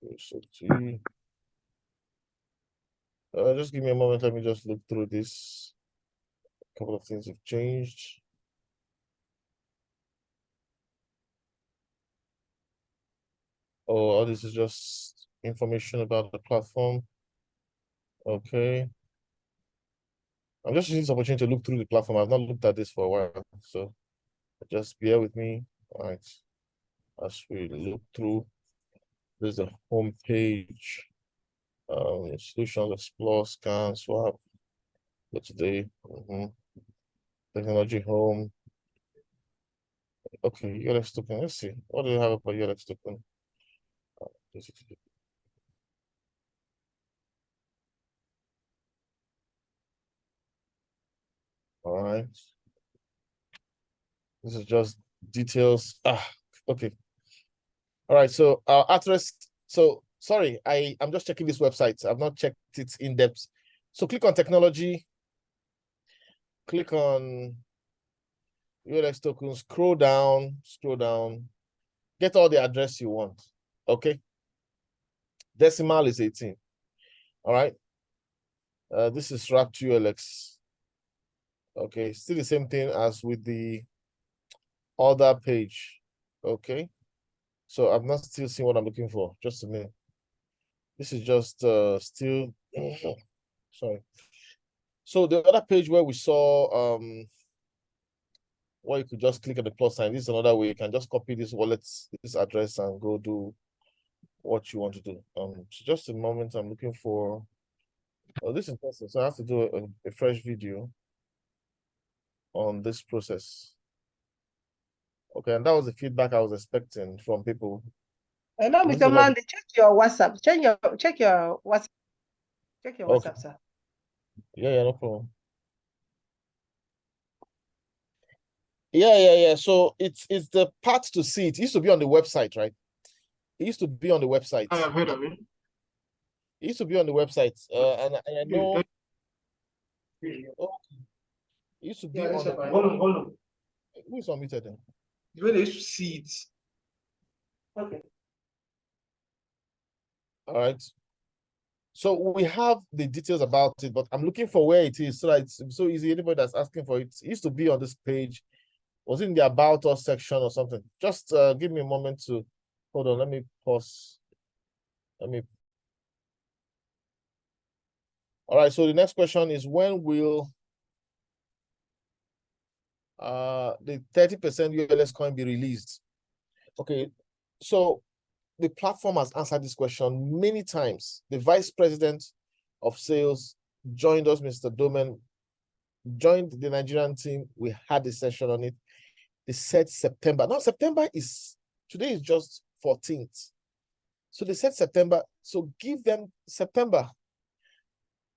Speaker 1: So just give me a moment. Let me just look through this. A couple of things have changed. Oh, all this is just information about the platform. Okay. I'm just using this opportunity to look through the platform. I've not looked at this for a while, so just bear with me. All right. As we look through, there's the home page. Solutions, explore, scan, swap. Go today. Technology home. Okay, ULX token. Let's see. What do you have about ULX token? All right. This is just details. Okay. All right. So address. So sorry, I'm just checking this website. I've not checked it in depth. So click on technology. Click on ULX token. Scroll down. Get all the address you want. Okay. Decimal is 18. All right. This is wrapped ULX. Okay, still the same thing as with the other page. Okay, so I've not still seen what I'm looking for. Just a minute. This is just still Sorry. So the other page where we saw where you could just click on the plus sign. This is another way you can just copy this wallet, this address, and go do what you want to do. So just a moment, I'm looking for. Oh, this is interesting. So I have to do a fresh video on this process. Okay, and that was the feedback I was expecting from people.
Speaker 3: Hello, Mr. Mandy, check your WhatsApp. Check your WhatsApp. Check your WhatsApp, sir.
Speaker 1: Yeah, no problem. Yeah. So it's the part to see. It used to be on the website, right? It used to be on the website.
Speaker 5: I have heard of it.
Speaker 1: It used to be on the website, and I know. Oh, it used to be on.
Speaker 5: Hold on.
Speaker 1: Who is unmuted then?
Speaker 5: The way they used to see it. Okay.
Speaker 1: All right. So we have the details about it, but I'm looking for where it is so that it's so easy. Anybody that's asking for it, it used to be on this page. Was it in the About Us section or something? Just give me a moment to hold on. Let me pause. All right. So the next question is, when will the 30% ULX coin be released? Okay. So the platform has answered this question many times. The vice president of sales joined us, Mr. Domen, joined the Nigerian team. We had a session on it. They said September. Now, today is just 14th. So they said September. So give them September.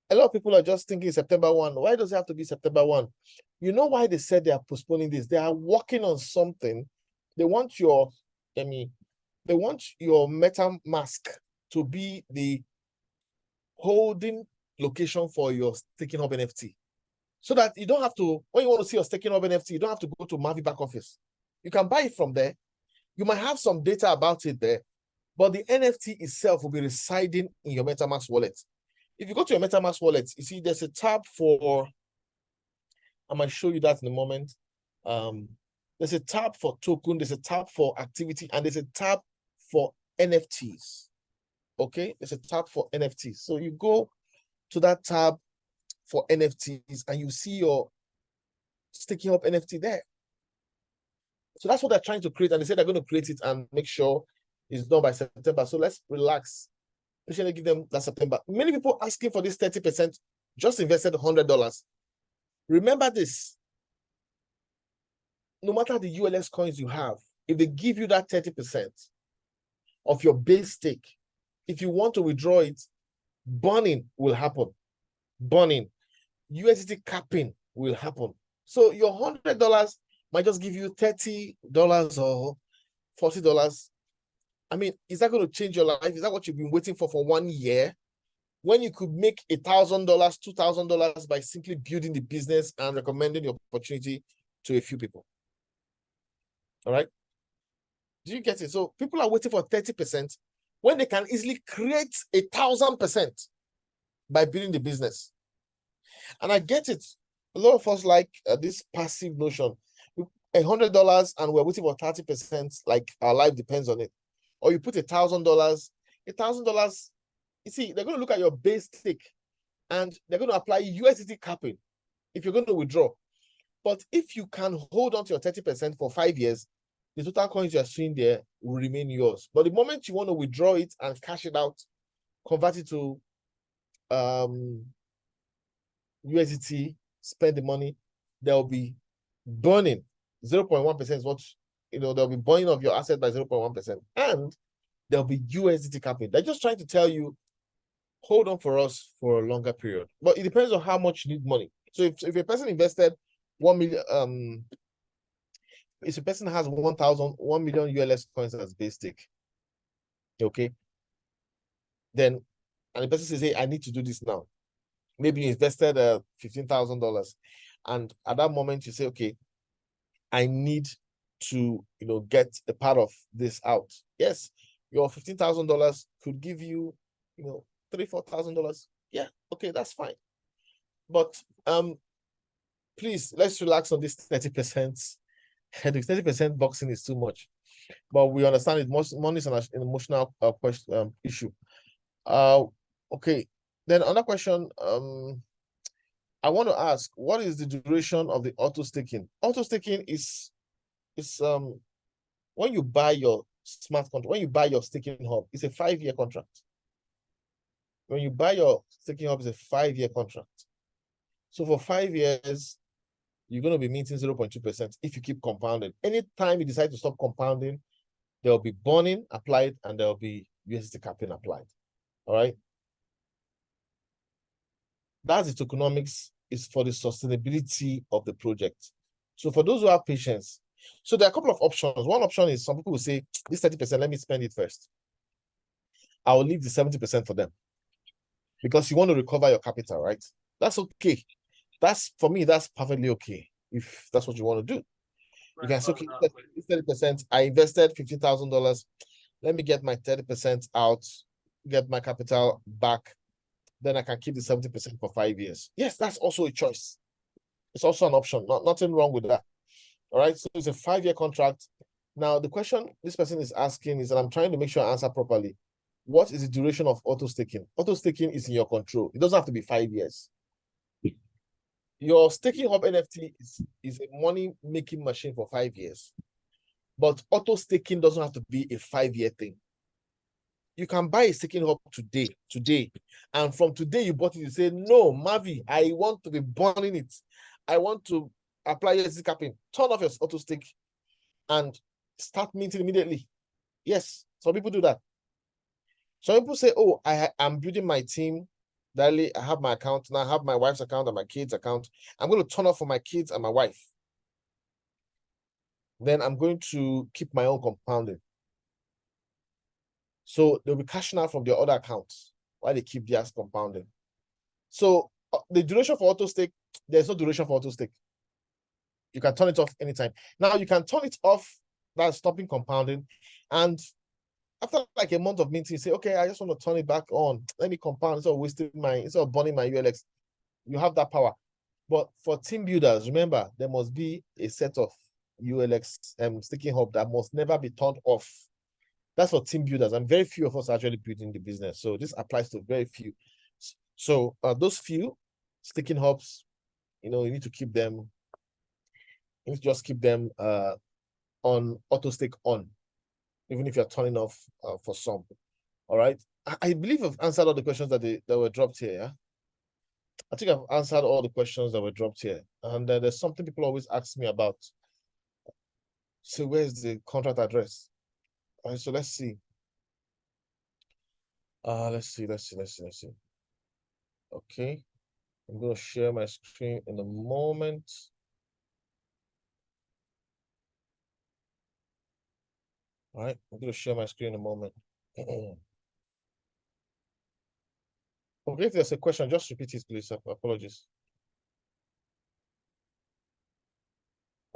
Speaker 1: A lot of people are just thinking September 1. Why does it have to be September 1? You know why they said they are postponing this? They are working on something. They want your MetaMask to be the holding location for your staking hub NFT. So that you don't have to, when you want to see your staking hub NFT, you don't have to go to MAVIE back office. You can buy it from there. You might have some data about it there, but the NFT itself will be residing in your MetaMask wallet. If you go to your MetaMask wallet, you see there's a tab for, I might show you that in a moment. There's a tab for token, there's a tab for activity, and there's a tab for NFTs. Okay, there's a tab for NFTs. So you go to that tab for NFTs and you see your staking up NFT there. So that's what they're trying to create, and they said they're going to create it and make sure it's done by September. So let's relax. We should give them that September. Many people asking for this 30% just invested $100. Remember this. No matter the ULX coins you have, if they give you that 30% of your base stake, if you want to withdraw it, burning will happen. Burning. USDT capping will happen. So your $100 might just give you $30 or $40. I mean, is that going to change your life? Is that what you've been waiting for 1 year? When you could make $1,000, $2,000 by simply building the business and recommending your opportunity to a few people. All right? Do you get it? So people are waiting for 30% when they can easily create 1,000% by building the business. And I get it. A lot of us like this passive notion. $100 and we're waiting for 30%, like our life depends on it. Or you put $1,000, $1,000, you see, they're going to look at your base stake and they're going to apply USDT capping if you're going to withdraw. But if you can hold on to your 30% for 5 years, the total coins you're seeing there will remain yours. But the moment you want to withdraw it and cash it out, convert it to USDT, spend the money, there'll be burning. 0.1% is what, there'll be burning of your asset by 0.1%. And there'll be USDT capping. They're just trying to tell you, hold on for us for a longer period. But it depends on how much you need money. So if a person invested 1 million, if a person has 1 million ULX coins as base stake, okay, then, and the person says, hey, I need to do this now. Maybe you invested $15,000, and at that moment you say, okay, I need to, get a part of this out. Yes, your $15,000 could give you, $3,000-4,000. Yeah, okay, that's fine. But please, let's relax on this 30%. The 30% boxing is too much, but we understand it. Most money is an emotional issue. Okay, Then another question, I want to ask, what is the duration of the auto staking? Auto staking is when you buy your smart contract, when you buy your staking hub, it's a 5-year contract. When you buy your staking hub, it's a 5-year contract. So for 5 years, you're going to be meeting 0.2% if you keep compounding. Anytime you decide to stop compounding, there will be burning applied and there will be USDT capping applied. All right. That's the tokenomics, is for the sustainability of the project. So for those who have patience, so there are a couple of options. One option is some people will say, this 30%, let me spend it first. I will leave the 70% for them because you want to recover your capital, right? That's okay. That's, for me, that's perfectly okay if that's what you want to do. You can say, okay, 30%, I invested $15,000. Let me get my 30% out, get my capital back. Then I can keep the 70% for 5 years. Yes, that's also a choice. It's also an option. Nothing wrong with that. All right. So it's a 5-year contract. Now, the question this person is asking is, and I'm trying to make sure I answer properly. What is the duration of auto staking? Auto staking is in your control. It doesn't have to be 5 years. Your staking hub NFT is a money-making machine for 5 years. But auto staking doesn't have to be a 5-year thing. You can buy a staking hub today, and from today you bought it, you say, no, MAVIE, I want to be burning it. I want to apply USDT capping. Turn off your auto stake and start minting immediately. Yes, some people do that. Some people say, oh, I'm building my team. Daily, I have my account. Now I have my wife's account and my kids' account. I'm going to turn off for my kids and my wife. Then I'm going to keep my own compounding. So they'll be cashing out from their other accounts while they keep theirs compounding. So the duration for auto stake, there's no duration for auto stake. You can turn it off anytime. Now you can turn it off, that's stopping compounding. And after like a month of minting, you say, okay, I just want to turn it back on. Let me compound instead of burning my wULX. You have that power. But for team builders, remember, there must be a set of wULX staking hub that must never be turned off. That's for team builders, and very few of us are actually building the business. So this applies to very few. So those few staking hubs, you need to keep them. You need to just keep them on auto stake on, even if you're turning off for some. All right. I believe I've answered all the questions that were dropped here. Yeah? I think I've answered all the questions that were dropped here. And there's something people always ask me about. So where's the contract address? All right, so let's see. Let's see. Okay. I'm going to share my screen in a moment. All right, I'm going to share my screen in a moment. Okay, if there's a question, just repeat it, please. Apologies.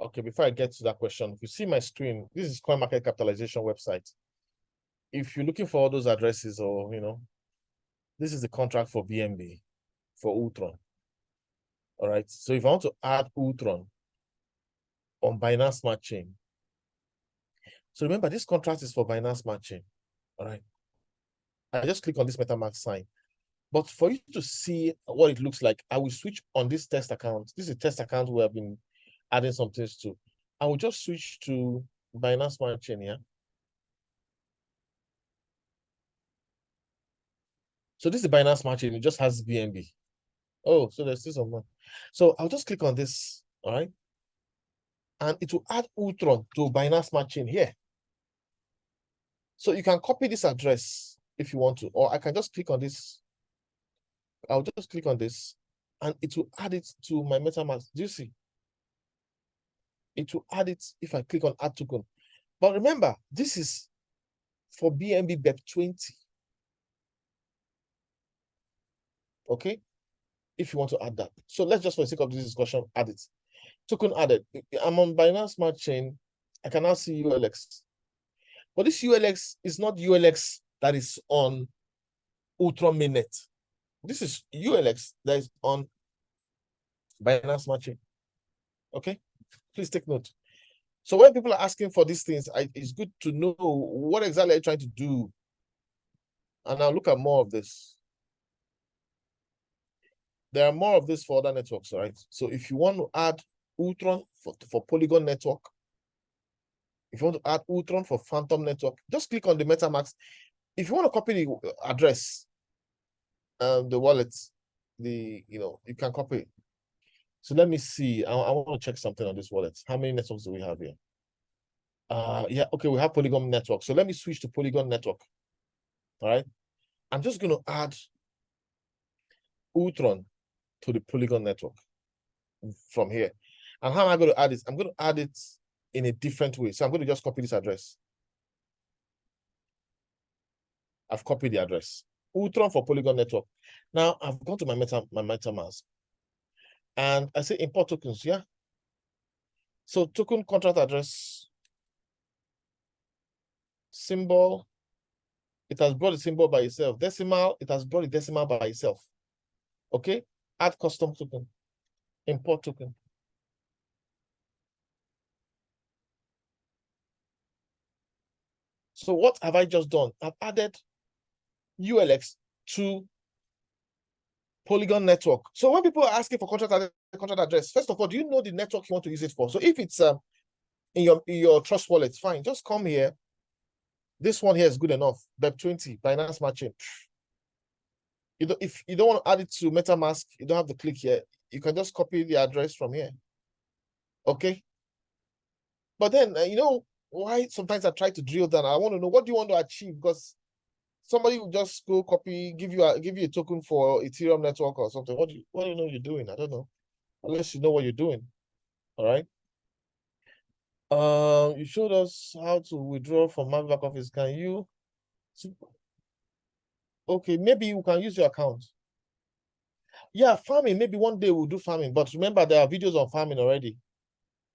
Speaker 1: Okay, before I get to that question, if you see my screen, this is Coin Market Capitalization website. If you're looking for all those addresses, or this is the contract for BNB, for ULTRON. All right, so if I want to add ULTRON on Binance Smart Chain, so remember, this contract is for Binance Smart Chain. All right, I just click on this Metamask sign. But for you to see what it looks like, I will switch on this test account. This is a test account we have been adding some things to. I will just switch to Binance Smart Chain here. So this is Binance Smart Chain. It just has BNB. Oh, so there's still some more. So I'll just click on this, all right? And it will add ULTRON to Binance Smart Chain here. So you can copy this address if you want to, or I can just click on this. I'll just click on this, and it will add it to my Metamask. Do you see? It will add it if I click on Add Token. But remember, this is for BNB BEP20. Okay? If you want to add that. So let's just, for the sake of this discussion, add it. Token added. I'm on Binance Smart Chain. I can now see wULX. But this wULX is not wULX that is on ULTRON mainnet. This is wULX that is on Binance Smart Chain. Okay? Please take note. So when people are asking for these things, it's good to know what exactly are you trying to do. And I'll look at more of this. There are more of this for other networks, right? So if you want to add ULTRON for Polygon network, if you want to add ULTRON for Phantom network, just click on the Metamask. If you want to copy the address, the wallet, you can copy it. So let me see. I want to check something on this wallet. How many networks do we have here? Yeah, okay, we have Polygon network. So let me switch to Polygon network. All right. I'm just going to add ULTRON to the Polygon network from here. And how am I going to add this? I'm going to add it in a different way. So I'm going to just copy this address. I've copied the address. ULTRON for Polygon network. Now I've gone to my Metamask. And I say import tokens, yeah? So token contract address, symbol, it has brought the symbol by itself. Decimal, it has brought the decimal by itself. Okay? Add custom token, import token. So what have I just done? I've added wULX to Polygon network. So when people are asking for contract address, first of all, do you know the network you want to use it for? So if it's in your Trust wallet, fine, just come here. This one here is good enough. BEP20, Binance Matching. If you don't want to add it to MetaMask, you don't have to click here. You can just copy the address from here. Okay. But then, you know, why sometimes I try to drill down. I want to know, what do you want to achieve? Because somebody will just go copy, give you a token for Ethereum network or something. What do you know you're doing? I don't know. Unless you know what you're doing. All right. You showed us how to withdraw from MAVIE back office. Can you? Okay, maybe you can use your account. Yeah, farming. Maybe one day we'll do farming. But remember, there are videos on farming already.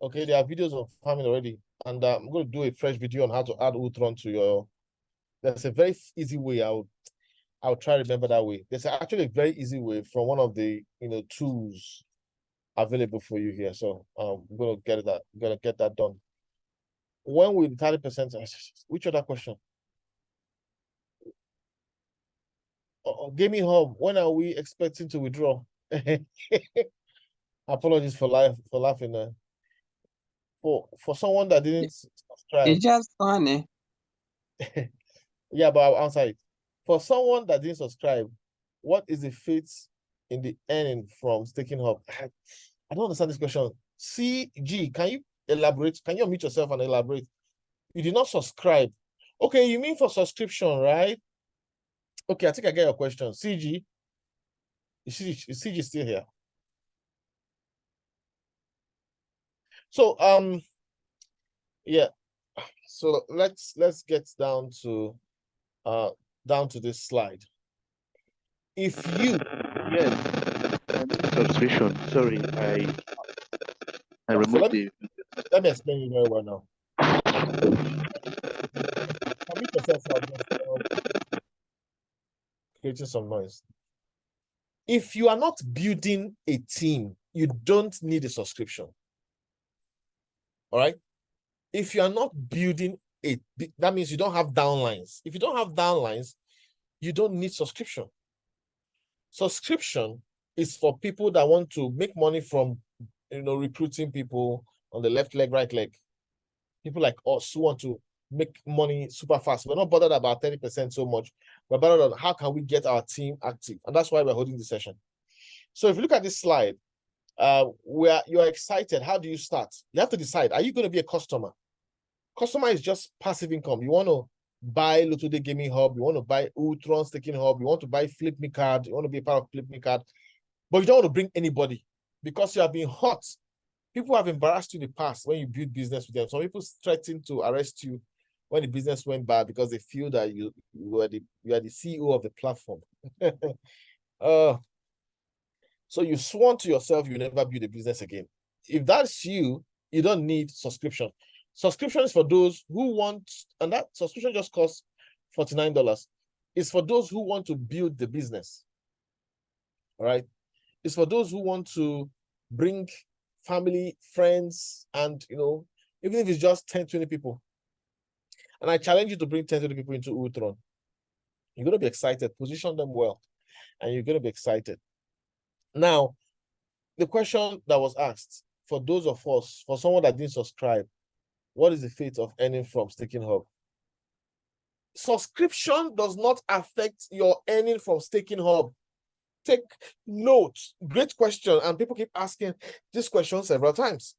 Speaker 1: Okay, there are videos of farming already. And I'm going to do a fresh video on how to add ULTRON to your. There's a very easy way. I'll try to remember that way. There's actually a very easy way from one of the tools available for you here. So I'm gonna get that done. When will 30%? Which other question? Gaming Hub, when are we expecting to withdraw? Apologies for laughing. For someone that didn't subscribe.
Speaker 3: It's just funny.
Speaker 1: Yeah, but I'll answer it. For someone that didn't subscribe, what is the fate in the earning from staking Hub? I don't understand this question. CG, can you elaborate? Can you unmute yourself and elaborate? You did not subscribe. Okay, you mean for subscription, right? Okay, I think I get your question. CG, is CG still here? So yeah. So let's get down to this slide. If you
Speaker 4: subscription, sorry, I removed the.
Speaker 1: Let me explain you very well now. Commit yourself creating some noise. If you are not building a team, you don't need a subscription. All right. If you are not building that means you don't have downlines. If you don't have downlines, you don't need subscription. Subscription is for people that want to make money from recruiting people on the left leg, right leg. People like us who want to make money super fast. We're not bothered about 30% so much. We're bothered on how can we get our team active. And that's why we're holding this session. So if you look at this slide, where you're excited, how do you start? You have to decide, are you going to be a customer? Customer is just passive income. You want to buy Lotto Day Gaming Hub, you want to buy ULTRON Staking Hub, you want to buy Flip Me Card, you want to be a part of Flip Me Card, but you don't want to bring anybody because you have been hot. People have embarrassed you in the past when you build business with them. Some people threatened to arrest you when the business went bad because they feel that you are the CEO of the platform. So you sworn to yourself you never build a business again. If that's you, you don't need subscription. Subscription is for those who want, and that subscription just costs $49. It's for those who want to build the business. All right. It's for those who want to bring family, friends, and even if it's just 10, 20 people. And I challenge you to bring 10, 20 people into ULTRON. You're going to be excited. Position them well, and you're going to be excited. Now, the question that was asked for those of us, for someone that didn't subscribe, what is the fate of earning from Staking Hub? Subscription does not affect your earning from Staking Hub. Take note. Great question. And people keep asking this question several times.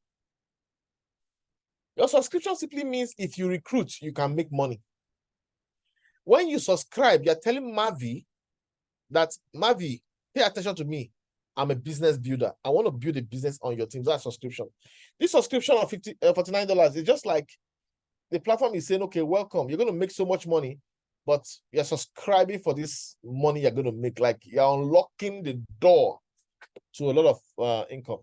Speaker 1: Your subscription simply means if you recruit, you can make money. When you subscribe, you're telling MAVIE that, MAVIE, pay attention to me. I'm a business builder. I want to build a business on your team. That's subscription. This subscription of $49 is just like the platform is saying, okay, welcome. You're going to make so much money, but you're subscribing for this money you're going to make. Like you're unlocking the door to a lot of income.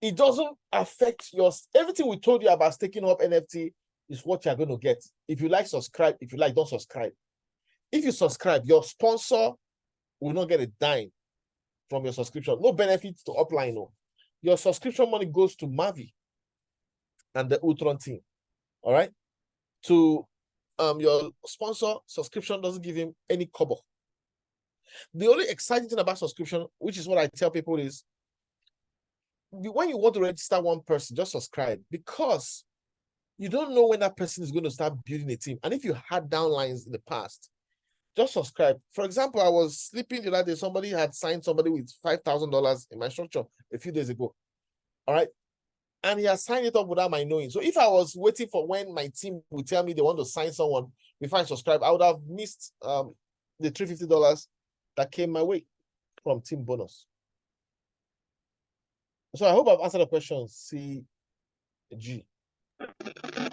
Speaker 1: It doesn't affect everything we told you about Staking Up NFT is what you're going to get. If you like, subscribe. If you like, don't subscribe. If you subscribe, your sponsor will not get a dime from your subscription. No benefits to Upline. No. Your subscription money goes to MAVIE and the ULTRON team. All right. To your sponsor, subscription doesn't give him any kobo. The only exciting thing about subscription, which is what I tell people, is when you want to register one person, just subscribe, because you don't know when that person is going to start building a team. And if you had downlines in the past, just subscribe. For example, I was sleeping the other day, somebody had signed somebody with $5,000 in my structure a few days ago. All right. And he has signed it up without my knowing. So if I was waiting for when my team would tell me they want to sign someone before I subscribe, I would have missed the $350 that came my way from team bonus. So I hope I've answered the question, CG.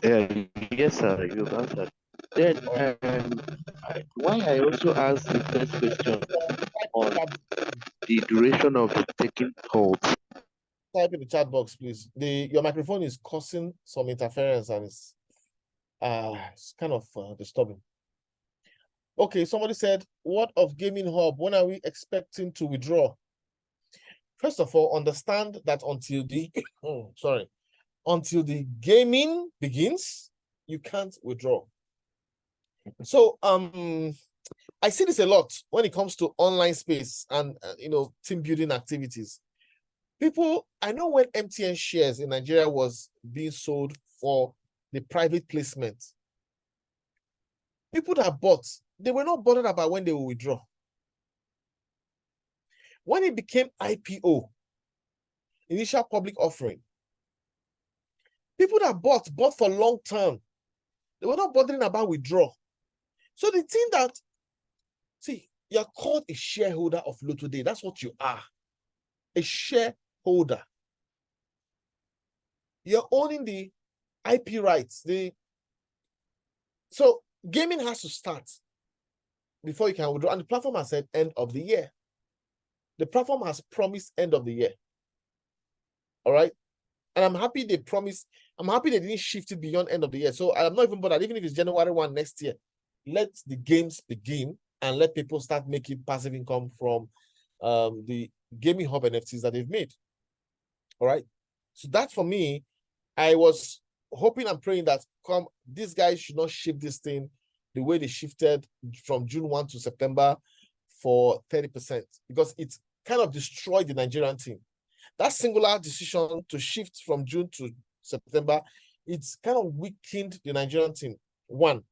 Speaker 4: Yes, sir, you've answered. Then, why I also asked the first question on the duration of the taking hold.
Speaker 1: Type in the chat box, please. Your microphone is causing some interference and it's kind of disturbing. Okay, somebody said, what of Gaming Hub? When are we expecting to withdraw? First of all, understand that until the until the gaming begins, you can't withdraw. So I see this a lot when it comes to online space and team building activities. People, I know when MTN shares in Nigeria was being sold for the private placement, people that bought, they were not bothered about when they will withdraw. When it became IPO, initial public offering, people that bought for long term. They were not bothering about withdrawal. So the thing that, see, you're called a shareholder of Lotto Day. That's what you are, a shareholder. You're owning the IP rights. So gaming has to start before you can withdraw. And the platform has said end of the year. The platform has promised end of the year. All right. And I'm happy they promised. I'm happy they didn't shift it beyond end of the year. So I'm not even bothered, even if it's January 1 next year. Let the games begin and let people start making passive income from the Gaming Hub NFTs that they've made. All right. So that for me, I was hoping and praying that these guys should not shift this thing the way they shifted from June 1 to September for 30%, because it kind of destroyed the Nigerian team. That singular decision to shift from June to September, it's kind of weakened the Nigerian team. One.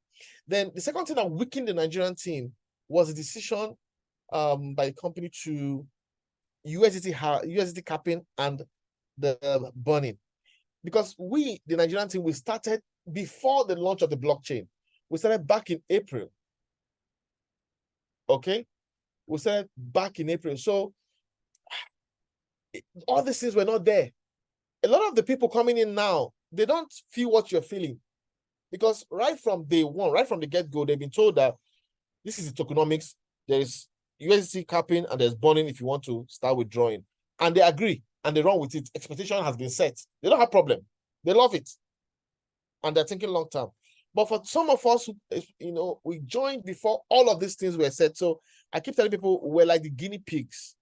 Speaker 1: Then the second thing that weakened the Nigerian team was a decision by the company to USDT capping and the burning. Because the Nigerian team, we started before the launch of the blockchain. We started back in April. Okay? We started back in April. So all these things were not there. A lot of the people coming in now, they don't feel what you're feeling. Because right from day one, right from the get-go, they've been told that this is the tokenomics. There's USDT capping and there's burning if you want to start withdrawing. And they agree and they run with it. Expectation has been set. They don't have problem. They love it. And they're thinking long term. But for some of us, we joined before all of these things were set. So I keep telling people we're like the guinea pigs.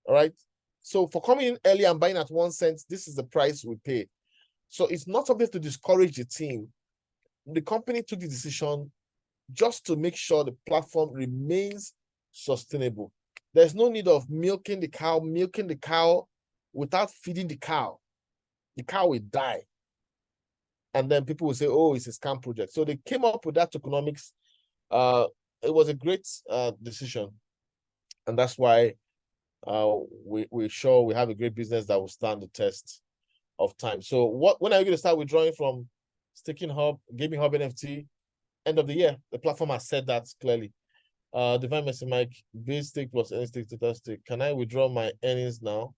Speaker 1: All right. So for coming in early and buying at 1 cent, this is the price we pay. So it's not something to discourage the team. The company took the decision just to make sure the platform remains sustainable. There's no need of milking the cow without feeding the cow. The cow will die. And then people will say, oh, it's a scam project. So they came up with that tokenomics. It was a great decision. And that's why we're sure we have a great business that will stand the test of time. So when are you going to start withdrawing from Staking Hub, Gaming Hub NFT? End of the year. The platform has said that clearly. Divine Mercy Mike, base stake plus any stake, total stake. Can I withdraw my earnings now?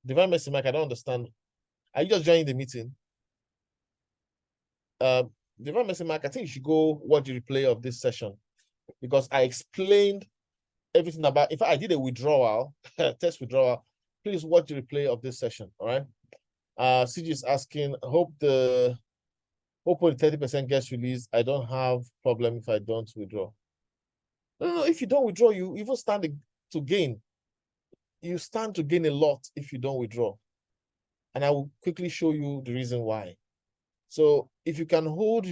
Speaker 1: Divine Mercy Mike, I don't understand. Are you just joining the meeting? Divine Mercy Mike, I think you should go watch the replay of this session because I explained everything about. If I did a withdrawal, test withdrawal, please watch the replay of this session. All right. CG is asking, hope the 30% gets released. I don't have problem if I don't withdraw. No, if you don't withdraw, you even stand to gain. You stand to gain a lot if you don't withdraw. And I will quickly show you the reason why. So if you can hold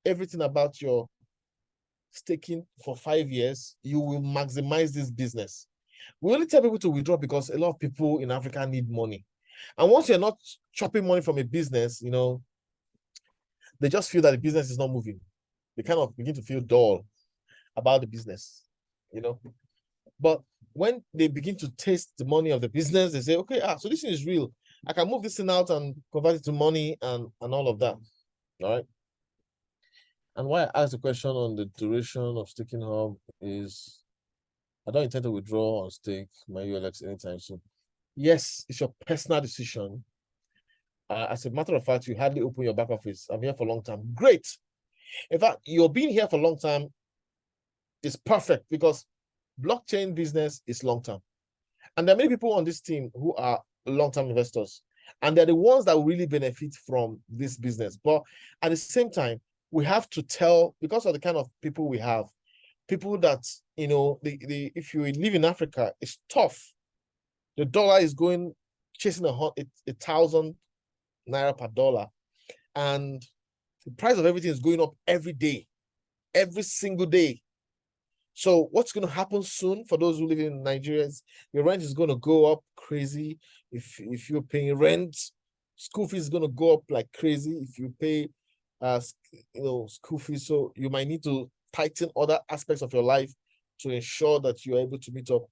Speaker 1: everything about your staking for 5 years, you will maximize this business. We only tell people to withdraw because a lot of people in Africa need money. And once you're not chopping money from a business, they just feel that the business is not moving. They kind of begin to feel dull about the business, But when they begin to taste the money of the business, they say, okay, so this thing is real. I can move this thing out and convert it to money and all of that. All right. And why I asked the question on the duration of Staking Hub is I don't intend to withdraw or stake my wULX anytime soon. Yes, it's your personal decision. As a matter of fact, you hardly open your back office. I'm here for a long time. Great. In fact, you're being here for a long time is perfect because blockchain business is long term. And there are many people on this team who are long-term investors. And they're the ones that will really benefit from this business. But at the same time, we have to tell, because of the kind of people we have, people that, if you live in Africa, it's tough. The dollar is chasing 1,000 naira per dollar. And the price of everything is going up every day, every single day. So what's going to happen soon for those who live in Nigeria is your rent is going to go up crazy. If you're paying rent, school fees is going to go up like crazy. If you pay, school fees, so you might need to tighten other aspects of your life to ensure that you're able to meet up.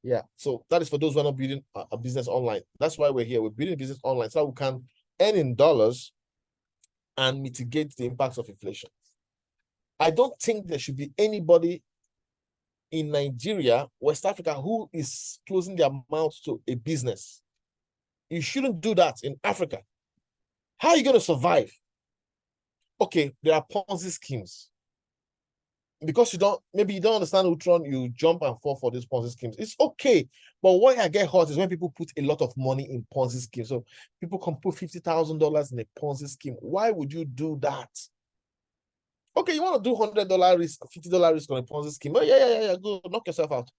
Speaker 1: Yeah, so that is for those who are not building a business online. That's why we're here. We're building a business online so we can earn in dollars and mitigate the impacts of inflation. I don't think there should be anybody in Nigeria, West Africa, who is closing their mouths to a business. You shouldn't do that in Africa. How are you going to survive? Okay, there are Ponzi schemes. Because maybe you don't understand wULTRON, you jump and fall for these Ponzi schemes. It's okay. But what I get hurt is when people put a lot of money in Ponzi schemes. So people can put $50,000 in a Ponzi scheme. Why would you do that? Okay, you want to do $100 risk, $50 risk on a Ponzi scheme. Oh, yeah, go knock yourself out.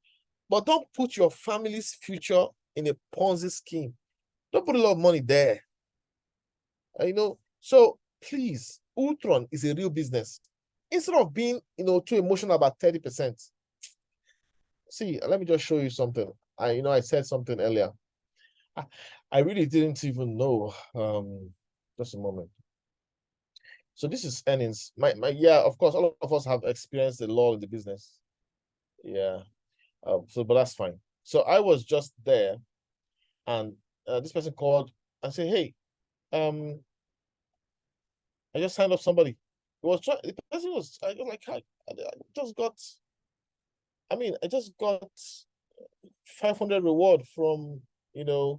Speaker 1: But don't put your family's future in a Ponzi scheme. Don't put a lot of money there. So please, wULTRON is a real business. Instead of being, too emotional about 30%. See, let me just show you something. I said something earlier. I really didn't even know. Just a moment. So this is earnings. Yeah, of course, all of us have experienced the law in the business. Yeah. But that's fine. So I was just there, and this person called and said, "Hey, I just signed up somebody." I just got 500 reward from a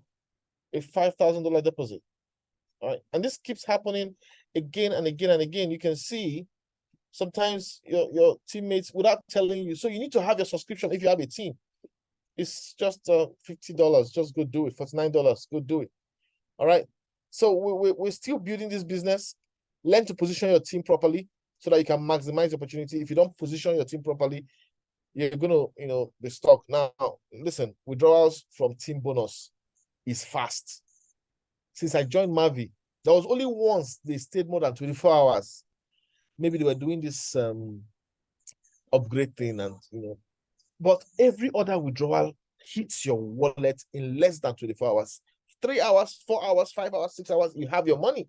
Speaker 1: $5,000 deposit. All right, and this keeps happening again and again and again. You can see sometimes your teammates without telling you. So you need to have your subscription if you have a team. It's just $50. Just go do it. $49. Go do it. All right. So we're still building this business. Learn to position your team properly so that you can maximize the opportunity. If you don't position your team properly, you're gonna be stuck. Now, listen, withdrawals from team bonus is fast. Since I joined MAVIE, there was only once they stayed more than 24 hours. Maybe they were doing this upgrade thing and But every other withdrawal hits your wallet in less than 24 hours. 3 hours, 4 hours, 5 hours, 6 hours, you have your money.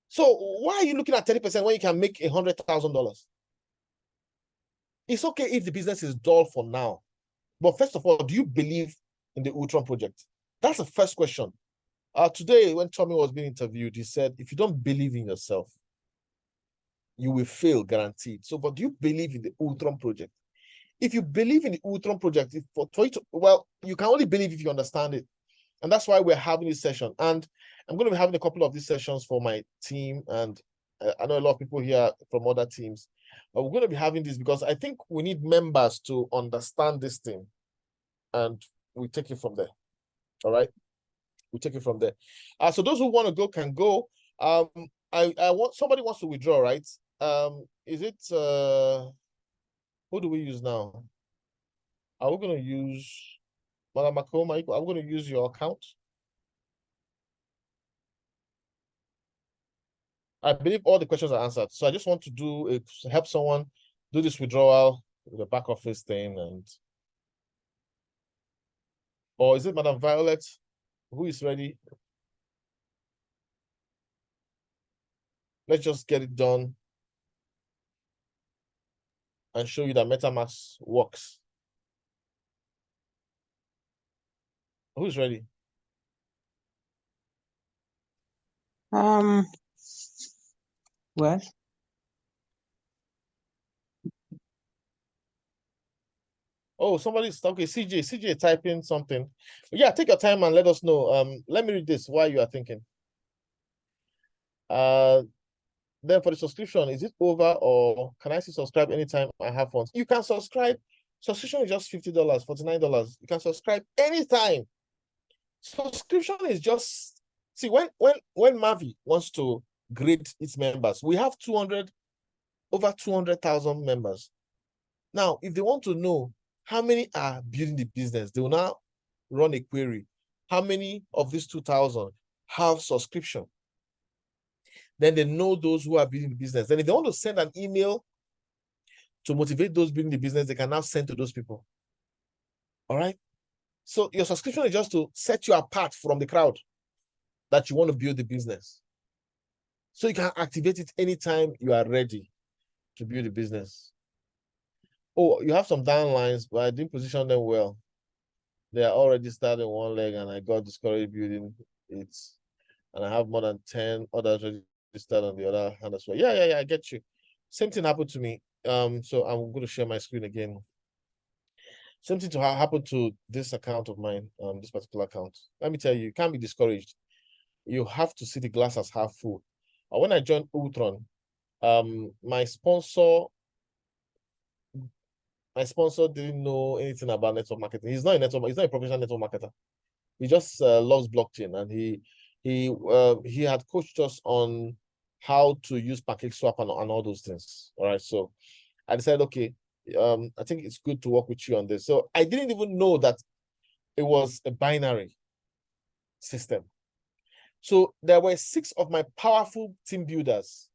Speaker 1: So why are you looking at 30% when you can make $100,000? It's okay if the business is dull for now. But first of all, do you believe in the ULTRON project? That's the first question. Today, when Tommy was being interviewed, he said, if you don't believe in yourself, you will fail, guaranteed. So, but do you believe in the ULTRON project? If you believe in the ULTRON project, well, you can only believe if you understand it. And that's why we're having this session. And I'm going to be having a couple of these sessions for my team. And I know a lot of people here from other teams. But we're going to be having this because I think we need members to understand this thing. And we take it from there. All right? We take it from there. So those who want to go can go. I want somebody wants to withdraw, right? Is it who do we use now? Are we going to use Madam Makoma? Are we going to use your account? I believe all the questions are answered. So I just want to do help someone do this withdrawal with the back office thing. And or is it Madam Violet? Who is ready? Let's just get it done and show you that MetaMask works. Who's ready?
Speaker 3: Well,
Speaker 1: oh, somebody's okay. CJ typing something. Yeah, take your time and let us know. Let me read this while you are thinking. Then for the subscription, is it over or can I still subscribe anytime I have funds? You can subscribe. Subscription is just $50, $49. You can subscribe anytime. Subscription is just when MAVIE wants to grade its members, we have over 200,000 members. Now, if they want to know how many are building the business, they will now run a query. How many of these 2,000 have subscription? Then they know those who are building the business. Then if they want to send an email to motivate those building the business, they can now send to those people. All right? So your subscription is just to set you apart from the crowd that you want to build the business. So you can activate it anytime you are ready to build the business. Oh, you have some downlines, but I didn't position them well. They are already starting one leg and I got discouraged building it. And I have more than 10 others registered on the other hand as well. Yeah, I get you. Same thing happened to me. So I'm going to share my screen again. Same thing to happen to this account of mine, this particular account. Let me tell you, you can't be discouraged. You have to see the glass as half full. When I joined ULTRON, my sponsor didn't know anything about network marketing. He's not a professional network marketer. He just loves blockchain, and he had coached us on how to use PancakeSwap and all those things. All right, so I decided, okay, I think it's good to work with you on this. So I didn't even know that it was a binary system. So there were 6 of my powerful team builders.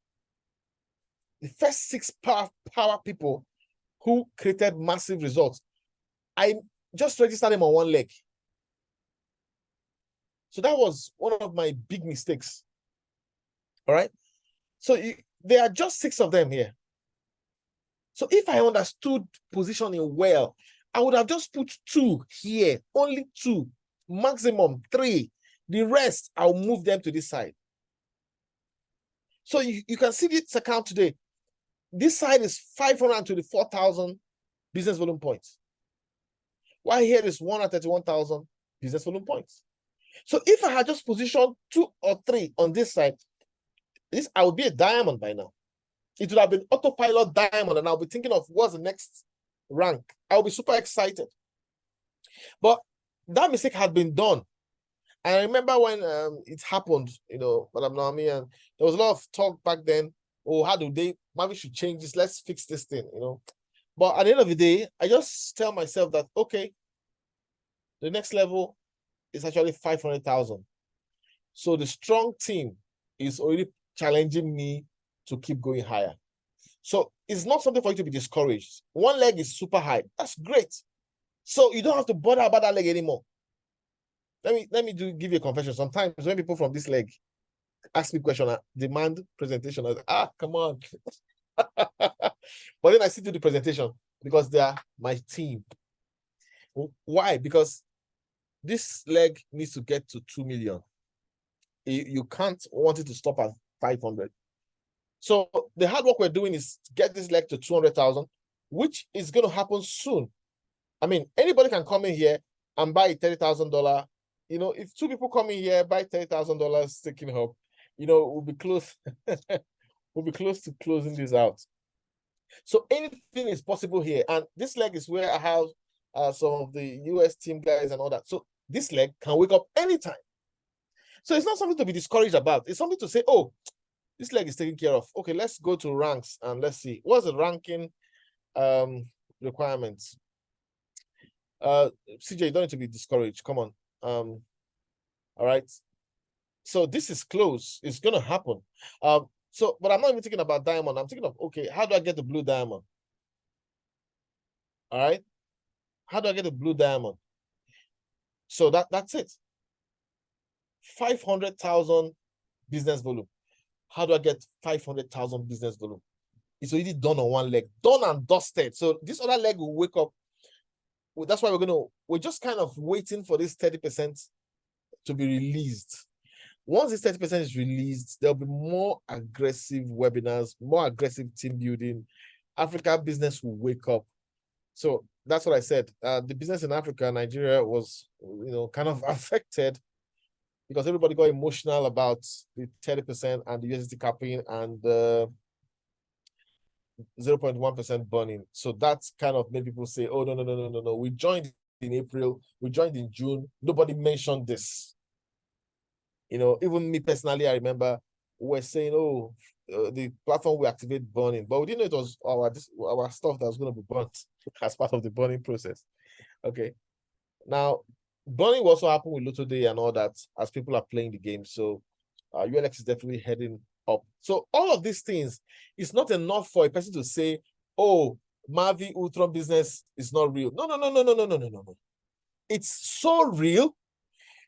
Speaker 1: The first 6 power people who created massive results. I just registered them on one leg. So that was one of my big mistakes. All right. So there are just 6 of them here. So if I understood positioning well, I would have just put 2 here, only 2, maximum 3. The rest, I'll move them to this side. So you can see this account today. This side is 524,000 business volume points. While here is 131,000 business volume points. So if I had just positioned 2 or 3 on this side, I would be a diamond by now. It would have been autopilot diamond, and I'll be thinking of what's the next rank. I'll be super excited. But that mistake had been done. And I remember when it happened, Madam Naomi, and there was a lot of talk back then. Oh, how do maybe should change this? Let's fix this thing, But at the end of the day, I just tell myself that, okay, the next level is actually 500,000. So the strong team is already challenging me to keep going higher. So it's not something for you to be discouraged. One leg is super high. That's great. So you don't have to bother about that leg anymore. Let me give you a confession. Sometimes when people from this leg ask me a question, demand presentation, come on. But then I still do the presentation because they are my team. Why? Because this leg needs to get to 2 million. You can't want it to stop at 500. So the hard work we're doing is to get this leg to 200,000, which is going to happen soon. I mean, anybody can come in here and buy a $30,000. You know, if two people come in here, buy $30,000 sticking up, you know, we'll be close. We'll be close to closing this out. So anything is possible here. And this leg is where I have some of the US team guys and all that. So this leg can wake up anytime. So it's not something to be discouraged about. It's something to say, oh, this leg is taken care of. Okay, let's go to ranks and let's see. What's the ranking requirements? CJ, you don't need to be discouraged. Come on. All right. So this is close. It's going to happen. But I'm not even thinking about diamond. I'm thinking of, okay, how do I get the blue diamond? All right. How do I get the blue diamond? So that's it. 500,000 business volume. How do I get 500,000 business volume? It's already done on one leg, done and dusted. So this other leg will wake up. Well, that's why we're just kind of waiting for this 30% to be released. Once this 30% is released, there'll be more aggressive webinars, more aggressive team building. Africa business will wake up. So that's what I said. The business in Africa, Nigeria was, kind of affected because everybody got emotional about the 30% and the USDT capping and the 0.1% burning. So that's kind of made people say, oh, no. We joined in April. We joined in June. Nobody mentioned this. Even me personally, I remember we're saying, oh, the platform will activate burning, but we didn't know it was our stuff that was going to be burnt as part of the burning process. Okay. Now, burning will also happen with Lotto Day and all that as people are playing the game. So ULX is definitely heading up. So all of these things is not enough for a person to say, oh, MAVIE ULTRON business is not real. No. It's so real.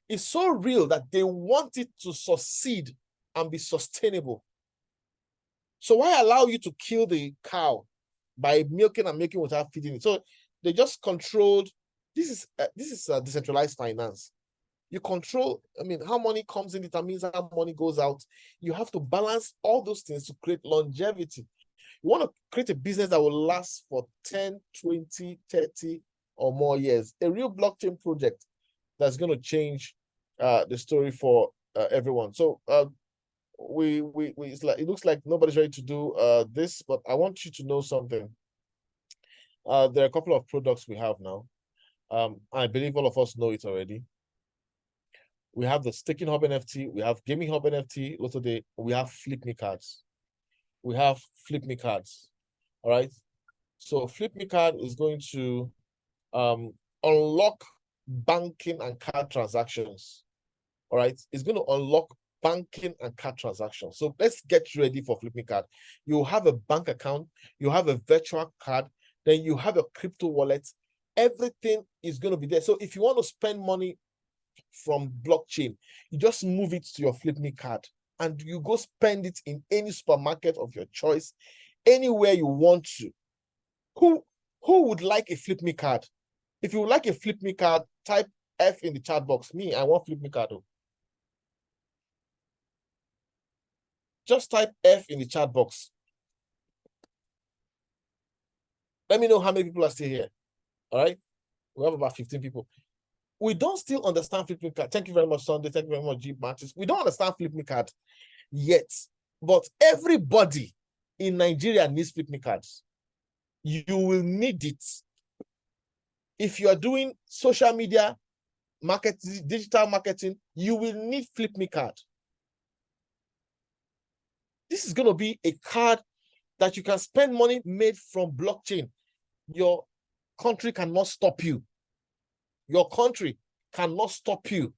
Speaker 1: It's so real that they want it to succeed and be sustainable. So why allow you to kill the cow by milking and making without feeding it? So they just controlled. This is decentralized finance. You control, how money comes in determines how money goes out. You have to balance all those things to create longevity. You want to create a business that will last for 10, 20, 30 or more years. A real blockchain project that's going to change the story for everyone. So it looks like nobody's ready to do this, but I want you to know something. There are a couple of products we have now. I believe all of us know it already. We have the Staking Hub NFT, we have Gaming Hub NFT, Lotto Day, we have Flip Me cards. We have Flip Me cards. All right. So Flip Me card is going to unlock banking and card transactions. All right. It's going to unlock banking and card transactions. So let's get ready for Flip Me card. You have a bank account, you have a virtual card, then you have a crypto wallet. Everything is going to be there. So if you want to spend money from blockchain, you just move it to your Flip Me card and you go spend it in any supermarket of your choice, anywhere you want to. Who would like a Flip Me card? If you would like a Flip Me card, type F in the chat box. Me, I want Flip Me card. Just type F in the chat box. Let me know how many people are still here. All right. We have about 15 people. We don't still understand Flip Me card. Thank you very much, Sunday. Thank you very much, G Matches. We don't understand Flip Me card yet. But everybody in Nigeria needs Flip Me cards. You will need it. If you are doing social media marketing, digital marketing, you will need Flip Me card. This is going to be a card that you can spend money made from blockchain. Your country cannot stop you. Your country cannot stop you.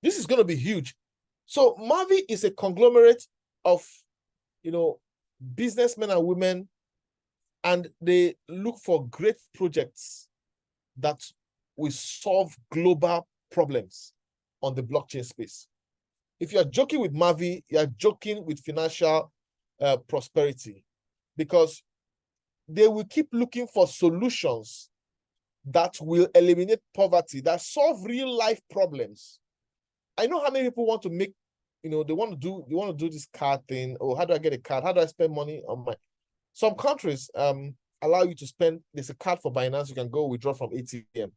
Speaker 1: This is going to be huge. So MAVIE is a conglomerate of, businessmen and women, and they look for great projects that will solve global problems on the blockchain space. If you're joking with MAVIE, you're joking with financial prosperity, because they will keep looking for solutions that will eliminate poverty, that solve real life problems. I know how many people want to make, they want to do this card thing. Oh, how do I get a card? How do I spend money on my? Some countries allow you to spend. There's a card for Binance. You can go withdraw from ATM.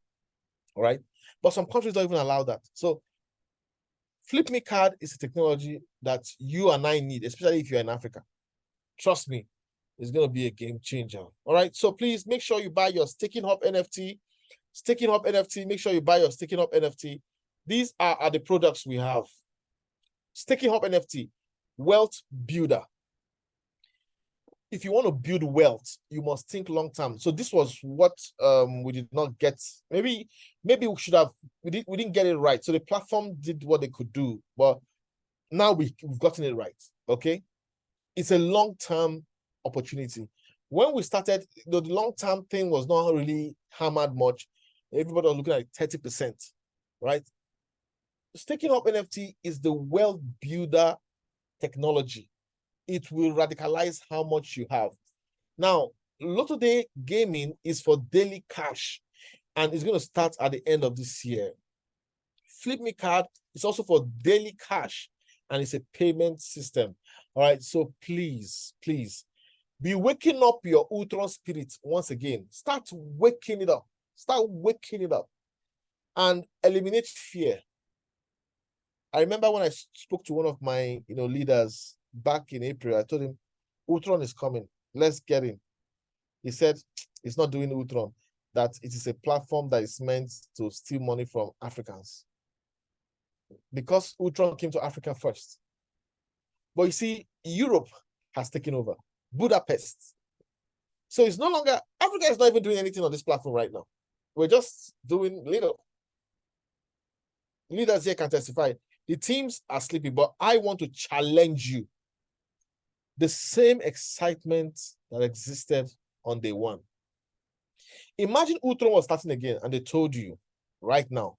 Speaker 1: All right, but some countries don't even allow that. So, Flip Me Card is a technology that you and I need, especially if you're in Africa. Trust me, it's going to be a game changer. All right, so please make sure you buy your Staking Hub NFT. Staking Hub NFT, make sure you buy your Staking Hub NFT. These are the products we have. Staking Hub NFT, wealth builder. If you want to build wealth, you must think long term. So this was what we did not get. Maybe we should have, we didn't get it right. So the platform did what they could do, but now we've gotten it right. Okay. It's a long-term opportunity. When we started, the long-term thing was not really hammered much. Everybody was looking at 30%, right? Staking Up NFT is the wealth builder technology. It will radicalize how much you have. Now, Lotto Day gaming is for daily cash, and it's going to start at the end of this year. Flip Me Card is also for daily cash, and it's a payment system. All right, so please be waking up your ULTRON spirit once again. Start waking it up. Start waking it up and eliminate fear. I remember when I spoke to one of my leaders back in April, I told him, ULTRON is coming. Let's get in. He said it's not doing ULTRON, that it is a platform that is meant to steal money from Africans. Because ULTRON came to Africa first. But you see, Europe has taken over. Budapest. So it's no longer, Africa is not even doing anything on this platform right now. We're just doing little. Leaders here can testify. The teams are sleepy, but I want to challenge you. The same excitement that existed on day one. Imagine ULTRON was starting again and they told you right now,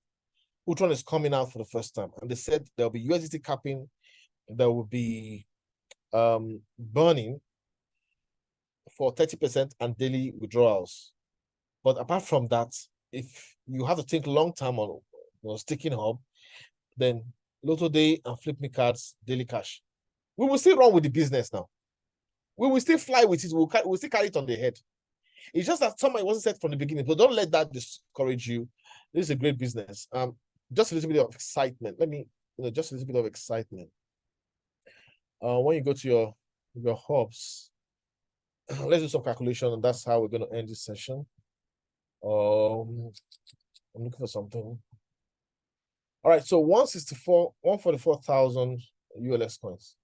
Speaker 1: ULTRON is coming out for the first time. And they said there'll be USDT capping, there will be burning for 30% and daily withdrawals. But apart from that, if you have to think long term on Staking Hub, then Lotto Day and Flip Me Cards, daily cash. We will still run with the business now. We will still fly with it. We'll still carry it on the head. It's just that somebody wasn't set from the beginning, but don't let that discourage you. This is a great business. Just a little bit of excitement. Let me, just a little bit of excitement. When you go to your hubs, let's do some calculation, and that's how we're going to end this session. I'm looking for something. All right, so 144,000 ULX coins.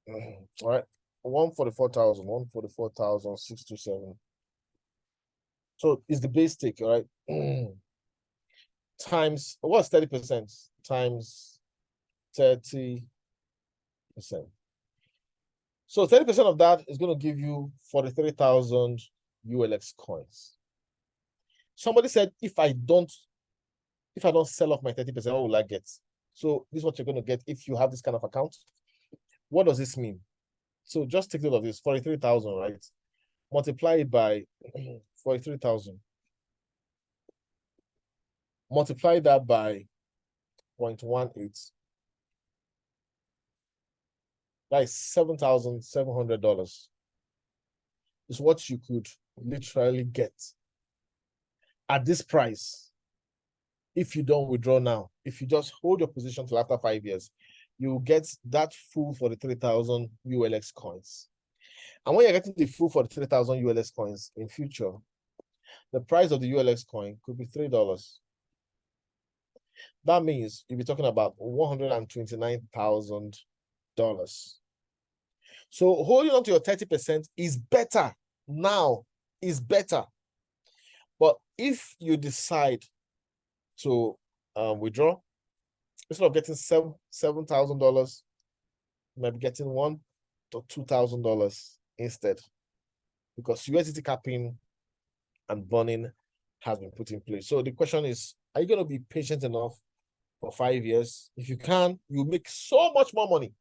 Speaker 1: All right, 144,627. So it's the base stake, all right? Times, what's 30%? Times 30%. So 30% of that is going to give you 43,000 ULX coins. Somebody said, if I don't sell off my 30%, what will I get? So this is what you're going to get if you have this kind of account. What does this mean? So just take note of this, 43,000, right? Multiply it by 43,000. Multiply that by 0.18. That is $7,700. Is what you could literally get at this price. If you don't withdraw now, if you just hold your position till after 5 years, you will get that full 43,000 ULX coins. And when you're getting the full 43,000 ULX coins in future, the price of the ULX coin could be $3. That means you'll be talking about $129,000. So holding on to your 30% is better now, is better. But if you decide to withdraw, instead of getting $7,000, you might be getting $1,000 to $2,000 instead, because USDT capping and burning has been put in place. So the question is, are you going to be patient enough for 5 years? If you can, you make so much more money.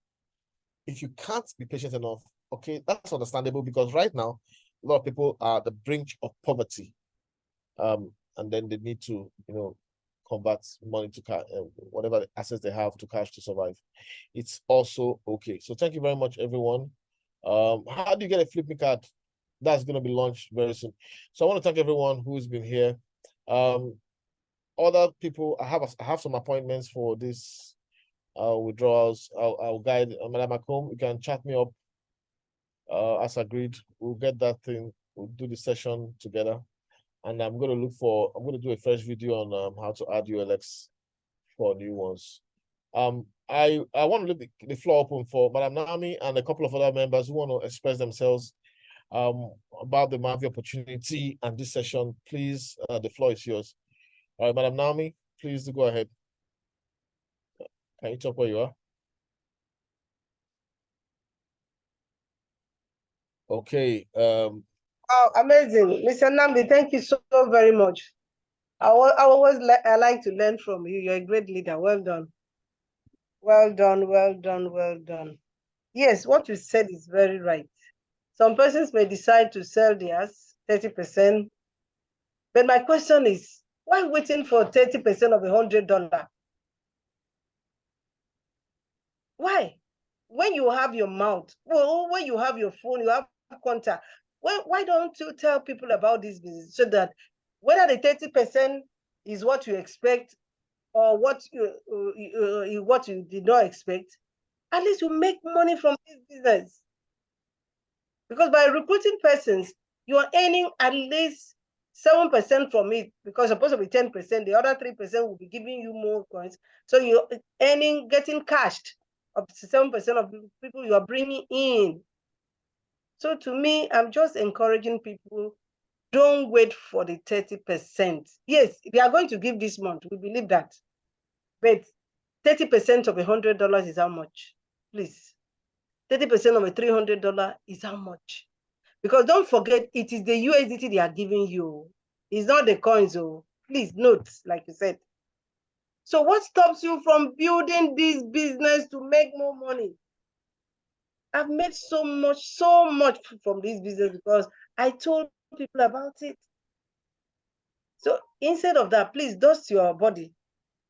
Speaker 1: If you can't be patient enough, okay, that's understandable, because right now, a lot of people are at the brink of poverty. And then they need to, convert money to cash, whatever assets they have to cash to survive. It's also okay. So thank you very much, everyone. How do you get a flipping card? That's going to be launched very soon. So I want to thank everyone who's been here. Other people, I have some appointments for this withdrawals. I'll guide Madam Macomb. You can chat me up as agreed. We'll get that thing. We'll do the session together. And I'm going to do a fresh video on how to add wULX for new ones. I want to leave the floor open for Madam Naomi and a couple of other members who want to express themselves about the MAVIE opportunity and this session. Please, the floor is yours. All right, Madam Naomi, please do go ahead. Can you talk where you are? Okay.
Speaker 6: Oh, amazing. Mr. Namdi, thank you so very much. I like to learn from you. You're a great leader. Well done. Well done, well done, well done. Yes, what you said is very right. Some persons may decide to sell theirs 30%. But my question is, why waiting for 30% of $100? Why? When you have your mouth, well, when you have your phone, you have contact, why don't you tell people about this business so that whether the 30% is what you expect or what you did not expect, at least you make money from this business. Because by recruiting persons, you are earning at least 7% from it, because supposed to be 10%, the other 3% will be giving you more coins. So you're getting cashed up to 7% of the people you are bringing in. So to me, I'm just encouraging people, don't wait for the 30%. Yes, they are going to give this month, we believe that. But 30% of $100 is how much? Please. 30% of a $300 is how much? Because don't forget, it is the USDT they are giving you. It's not the coins. Oh, please note, like you said. So what stops you from building this business to make more money? I've made so much from this business because I told people about it. So instead of that, please dust your body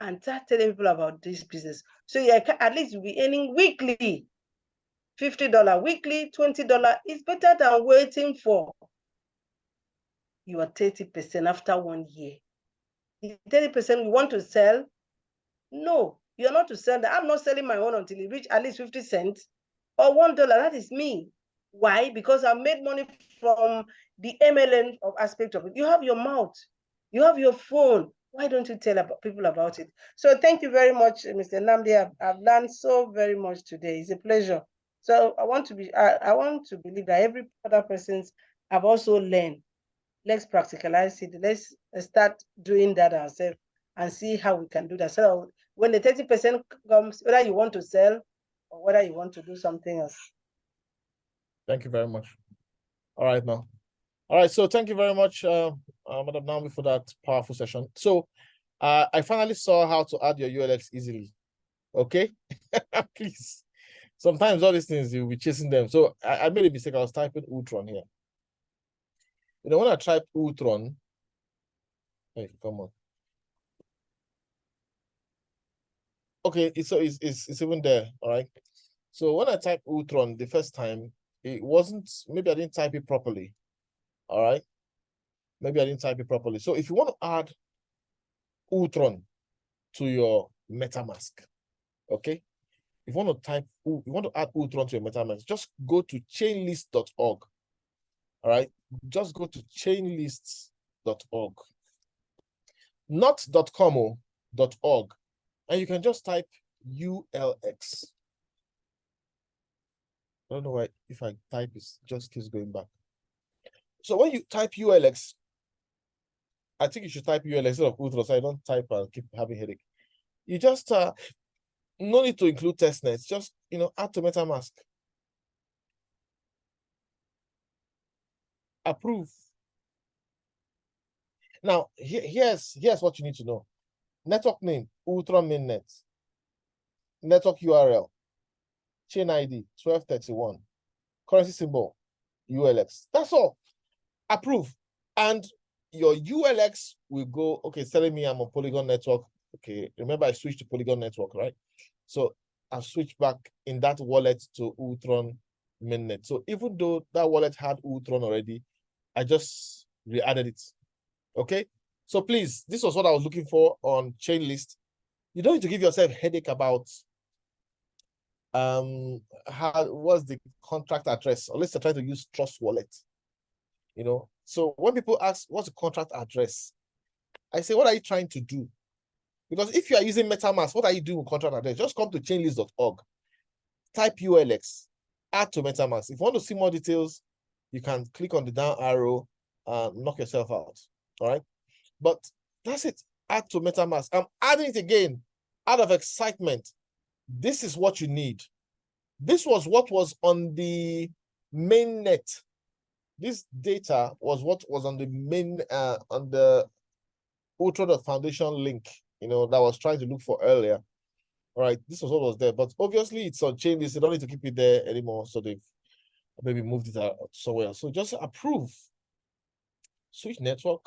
Speaker 6: and start telling people about this business. So you can, at least you'll be earning weekly, $50 weekly, $20. It's better than waiting for your 30% after 1 year. The 30% you want to sell? No, you're not to sell that. I'm not selling my own until it reach at least 50 cents or $1. That is me. Why? Because I made money from the MLM of aspect of it. You have your mouth, you have your phone. Why don't you tell people about it? So thank you very much, Mr. Namdi. I've learned so very much today. It's a pleasure. So I want to believe that every other persons have also learned. Let's practicalize it. Let's start doing that ourselves and see how we can do that. So when the 30% comes, whether you want to sell or whether you want to do something else.
Speaker 1: Thank you very much. All right, now. All right, so thank you very much, Madam Naomi, for that powerful session. So I finally saw how to add your wULX easily. Okay? Please. Sometimes all these things, you'll be chasing them. So I made a mistake. I was typing ULTRON here. When I type ULTRON, hey, come on. Okay, so it's even there, all right? So when I type ULTRON the first time, it wasn't, maybe I didn't type it properly, all right? Maybe I didn't type it properly. So if you want to add ULTRON to your MetaMask, okay? If you want to add ULTRON to your MetaMask, just go to chainlist.org, all right? Just go to chainlists.org. Not .com, .org. And you can just type wULX. I don't know why, if I type, it just keeps going back. So when you type wULX, I think you should type wULX instead of ULTRON, so I don't type and keep having headache. You just No need to include testnets. Just, add to MetaMask. Approve. Now, here's what you need to know. Network name, ULTRON mainnet. Network URL, chain ID, 1231. Currency symbol, wULX. That's all. Approve. And your wULX will go, okay, it's telling me I'm on Polygon network. Okay, remember I switched to Polygon network, right? So I've switched back in that wallet to ULTRON mainnet. So even though that wallet had ULTRON already, I just re-added it. Okay, so please, this was what I was looking for on Chainlist. You don't need to give yourself a headache about what's the contract address, unless you're trying to use Trust Wallet. So when people ask what's the contract address, I say, what are you trying to do? Because if you are using MetaMask, what are you doing with contract address? Just come to chainlist.org, type wULX, add to MetaMask. If you want to see more details, you can click on the down arrow and knock yourself out. All right. But that's it. Add to MetaMask. I'm adding it again out of excitement. This is what you need. This was what was on the mainnet. This data was what was on the main on the ULTRON Foundation link, that I was trying to look for earlier. All right, this was what was there, but obviously it's on Chainlist. They don't need to keep it there anymore, so they've maybe moved it out somewhere else. So just approve, switch network.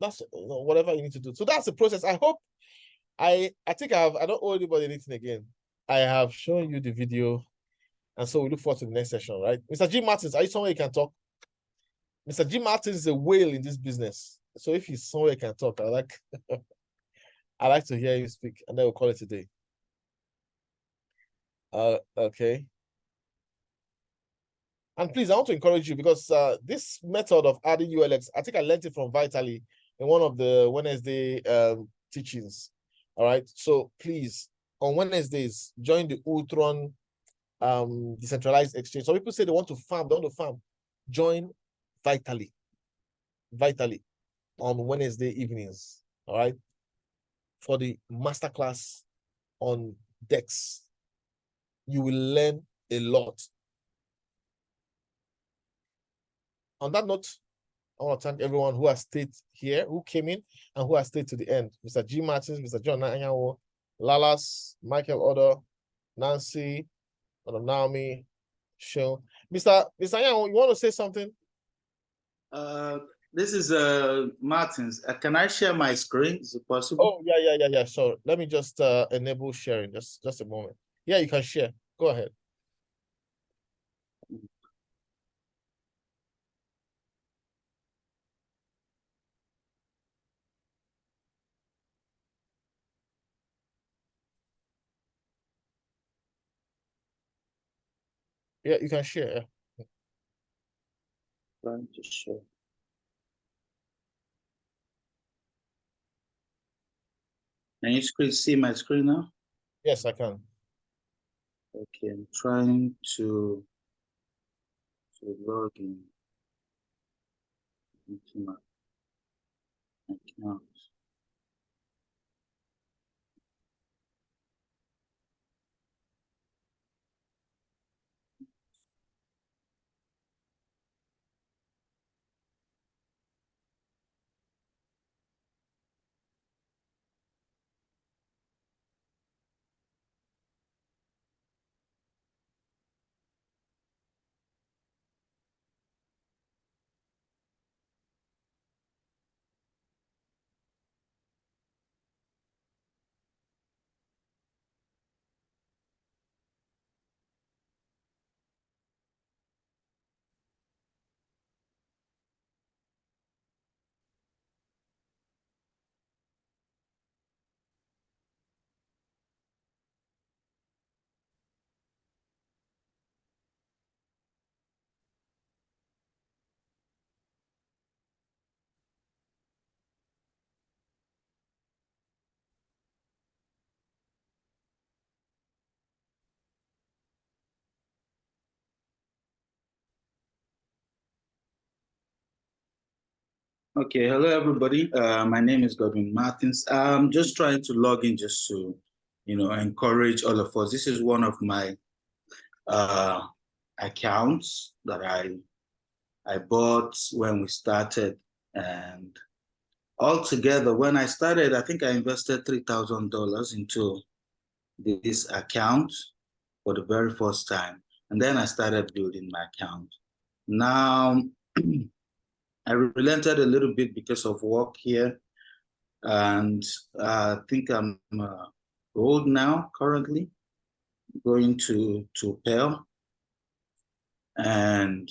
Speaker 1: That's whatever you need to do. So that's the process. I hope I think I don't owe anybody anything again. I have shown you the video, and so we look forward to the next session, right? Mr. G. Martins, are you somewhere you can talk? Mr. G. Martins is a whale in this business. So if he's somewhere you can talk, I like to hear you speak, and then we'll call it a day. Okay. And please, I want to encourage you, because this method of adding wULX, I think I learned it from Vitaly in one of the Wednesday teachings. All right. So please, on Wednesdays, join the ULTRON decentralized exchange. Some people say they want to farm, Join Vitaly on Wednesday evenings. All right. For the masterclass on DEX. You will learn a lot. On that note, I want to thank everyone who has stayed here, who came in, and who has stayed to the end. Mr. G. Martins, Mr. John Anyanwo, Lalas, Michael Odo, Nancy, Naomi, Sean. Mr. Anyanwo, you want to say something?
Speaker 7: This is Martins. Can I share my screen? Is it possible?
Speaker 1: Oh, yeah. Sure. Let me just enable sharing. Just a moment. Yeah, you can share. Go ahead. Yeah, you can share.
Speaker 7: Trying to share. Can you see my screen now?
Speaker 1: Yes, I can.
Speaker 7: Okay, I'm trying to log in into my account. Okay, hello everybody. My name is Godwin Martins. I'm just trying to log in just to encourage all of us. This is one of my accounts that I bought when we started, and altogether, when I started, I think I invested $3,000 into this account for the very first time, and then I started building my account. Now, I relented a little bit because of work here, and I think I'm old now, currently going to Pell, and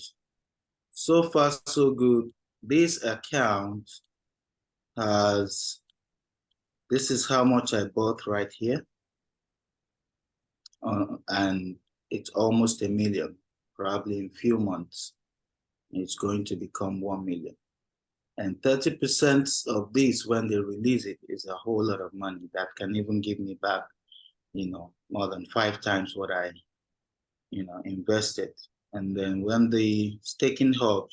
Speaker 7: so far so good. This account has, this is how much I bought right here, and it's almost $1 million. Probably in a few months it's going to become 1 million, and 30% of this, when they release it, is a whole lot of money that can even give me back more than 5 times what I invested. And then when the staking hub,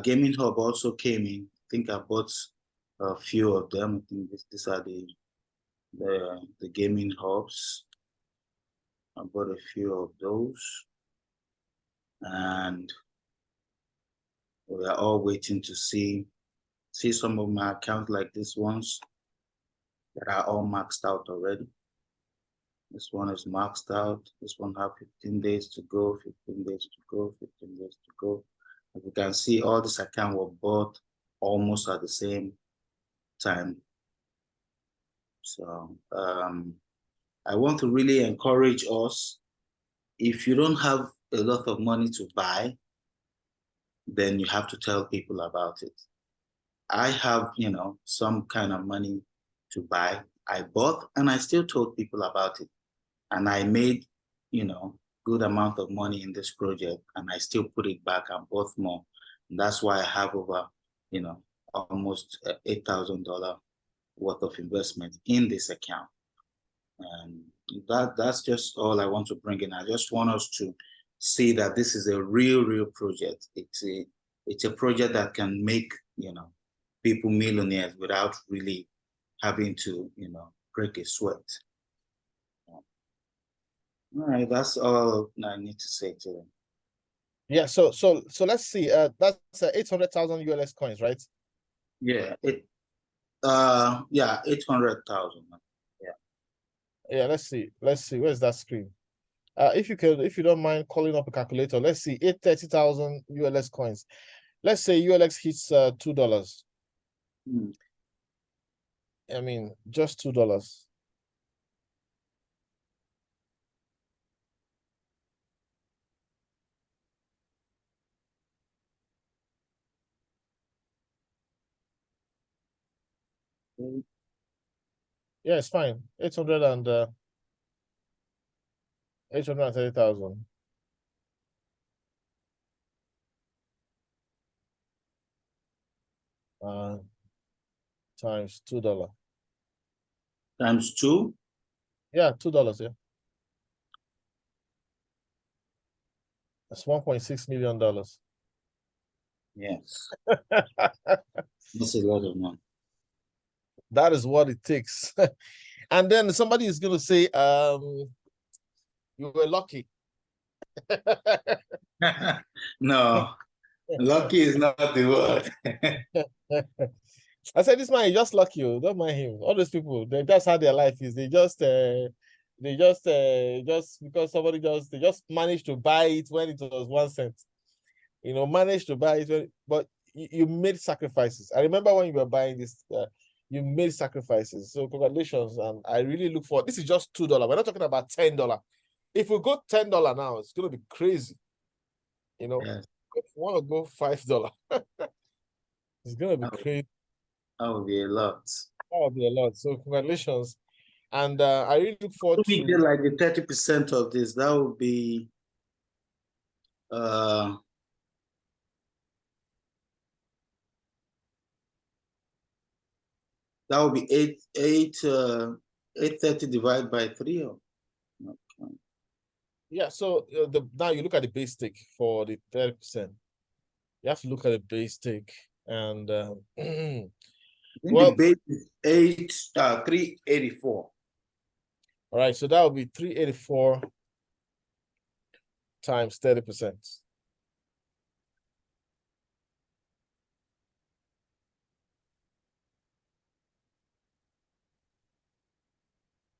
Speaker 7: gaming hub also came in, I think I bought a few of them. I think these are the gaming hubs. I bought a few of those, and we are all waiting to see some of my accounts, like these ones that are all maxed out already. This one is maxed out. This one have 15 days to go, 15 days to go, 15 days to go. As you can see, all these accounts were bought almost at the same time. So I want to really encourage us, if you don't have a lot of money to buy, then you have to tell people about it. I have, some kind of money to buy. I bought, and I still told people about it. And I made, good amount of money in this project, and I still put it back and bought more. And that's why I have over, almost $8,000 worth of investment in this account. And that's just all I want to bring in. I just want us to see that this is a real project. It's a project that can make, people millionaires without really having to, break a sweat. All right, that's all I need to say to them.
Speaker 1: Yeah, so let's see. That's 800,000 ULX coins, right?
Speaker 7: Yeah, 800,000.
Speaker 1: Yeah, let's see. Where's that screen? If you don't mind calling up a calculator, let's see. 830,000 ULX coins. Let's say ULX hits $2. I mean, just $2. Yeah, it's fine. 830,000. Times $2.
Speaker 7: Times 2?
Speaker 1: Yeah, $2, yeah. That's $1.6 million.
Speaker 7: Yes. That's a lot of money.
Speaker 1: That is what it takes. And then somebody is going to say, you were lucky.
Speaker 7: No, lucky is not the word.
Speaker 1: I said, this man is just lucky. Don't mind him. All those people, that's how their life is. They just because somebody they just managed to buy it when it was 1 cent. Managed to buy it but you made sacrifices. I remember when you were buying this, you made sacrifices. So congratulations. And I really look forward. This is just $2. We're not talking about $10. If we go $10 now, it's going to be crazy.
Speaker 7: Yes.
Speaker 1: If you want to go $5, it's going to be crazy.
Speaker 7: That would be a lot.
Speaker 1: That would be a lot. So congratulations. And I really look forward to...
Speaker 7: get like the 30% of this. That would be... that would be 830 divided by 3. Okay.
Speaker 1: Yeah, so now you look at the base stake for the 30%. You have to look at the base stake, and
Speaker 7: well, the base is 384.
Speaker 1: All right, so that will be 384 times 30%.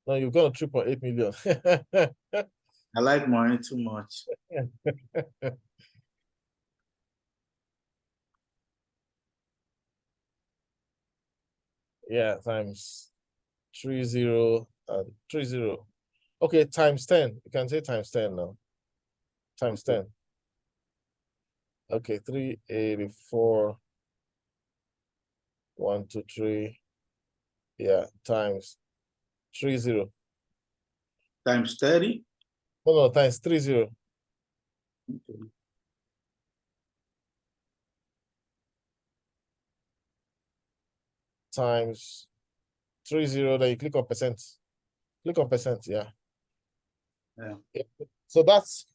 Speaker 1: No, you've got a 3.8 million.
Speaker 7: I like money too much.
Speaker 1: Yeah, times 30 and 30. Okay, times 10. You can say times 10 now. Times 10. Okay, 384. 1, 2, 3. Yeah, times 30.
Speaker 7: Times 30?
Speaker 1: No, times 30.
Speaker 7: Okay.
Speaker 1: Times 30, then you click on percent. Click on percent, yeah.
Speaker 7: Yeah.
Speaker 1: So that's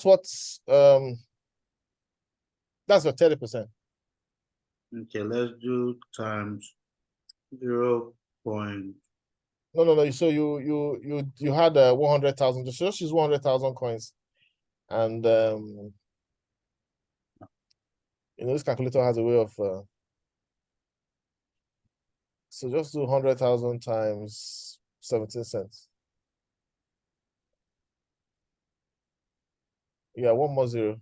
Speaker 1: what's that's what 30%.
Speaker 7: Okay, let's do times 0.
Speaker 1: No. So you had 100,000. Just use 100,000 coins, and this calculator has a way of. So just do 100,000 times 17 cents. Yeah, one more zero.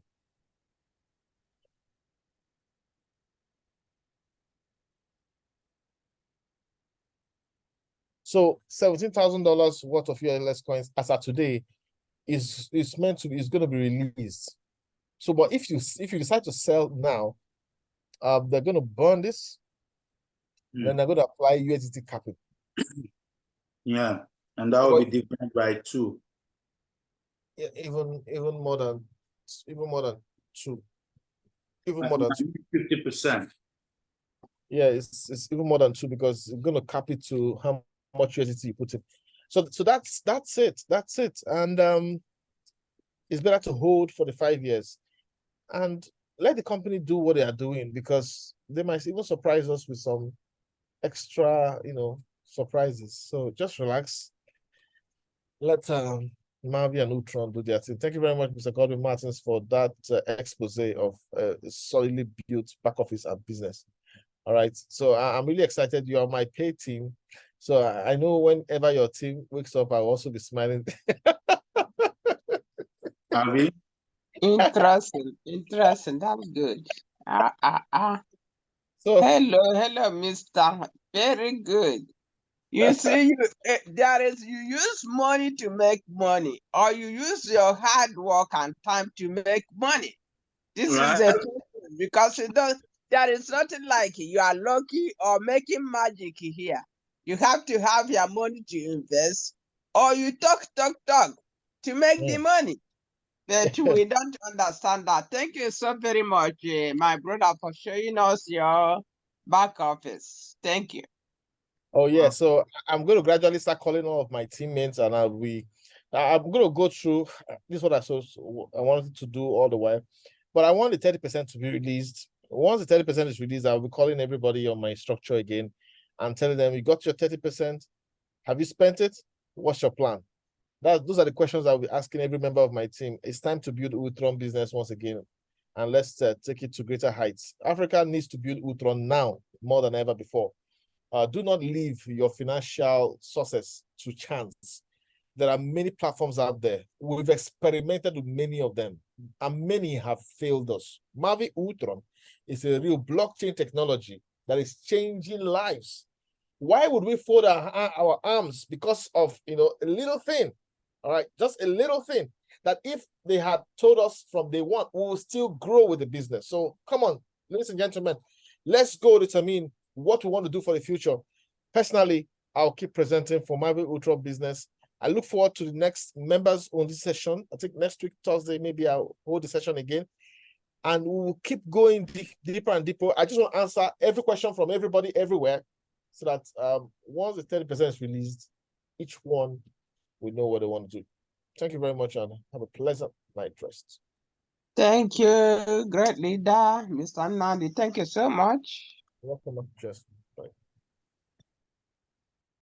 Speaker 1: So $17,000 worth of ULX coins as of today is going to be released. So, but if you decide to sell now, they're going to burn this. Then they're going to apply USDT capital.
Speaker 7: Yeah, and that will be divided by 2.
Speaker 1: Yeah, even more than 2. Even more than 2.
Speaker 7: 50%.
Speaker 1: Yeah, it's even more than 2 because it's going to cap it to how much USDT you put in. So that's it. That's it. And it's better to hold for the 5 years and let the company do what they are doing, because they might even surprise us with some extra, surprises. So just relax. Let MAVIE and wULTRON do their thing. Thank you very much, Mr. Godwin Martins, for that expose of solidly built back office and business. All right. So I'm really excited. You are my pay team. So I know whenever your team wakes up, I'll also be smiling.
Speaker 7: Abby?
Speaker 3: Interesting. That's good.
Speaker 1: So
Speaker 3: hello, Mr. Very good. You see, you use money to make money, or you use your hard work and time to make money. This is the truth, because there is nothing like you are lucky or making magic here. You have to have your money to invest, or you talk to make the money. But we don't understand that. Thank you so very much, my brother, for showing us your back office. Thank you.
Speaker 1: Oh yeah, so I'm going to gradually start calling all of my teammates, and I'm going to go through this is what I wanted to do all the while, but I want the 30% to be released. Once the 30% is released, I'll be calling everybody on my structure again and telling them, you got your 30%. Have you spent it? What's your plan? Those are the questions I'll be asking every member of my team. It's time to build wULTRON business once again, and let's take it to greater heights. Africa needs to build wULTRON now more than ever before. Do not leave your financial sources to chance. There are many platforms out there. We've experimented with many of them, and many have failed us. MAVIE wULTRON is a real blockchain technology that is changing lives. Why would we fold our arms because of a little thing? All right, just a little thing that if they had told us from day one, we will still grow with the business. So come on, ladies and gentlemen, let's go determine what we want to do for the future. Personally, I'll keep presenting for MAVIE wULTRON business. I look forward to the next members on this session. I think next week, Thursday, maybe I'll hold the session again. And we'll keep going deeper and deeper. I just want to answer every question from everybody everywhere, so that once the 30% is released, each one will know what they want to do. Thank you very much, and have a pleasant night rest.
Speaker 3: Thank you, great leader, Mr. Nandi. Thank you so much.
Speaker 1: Welcome, Justin. Bye.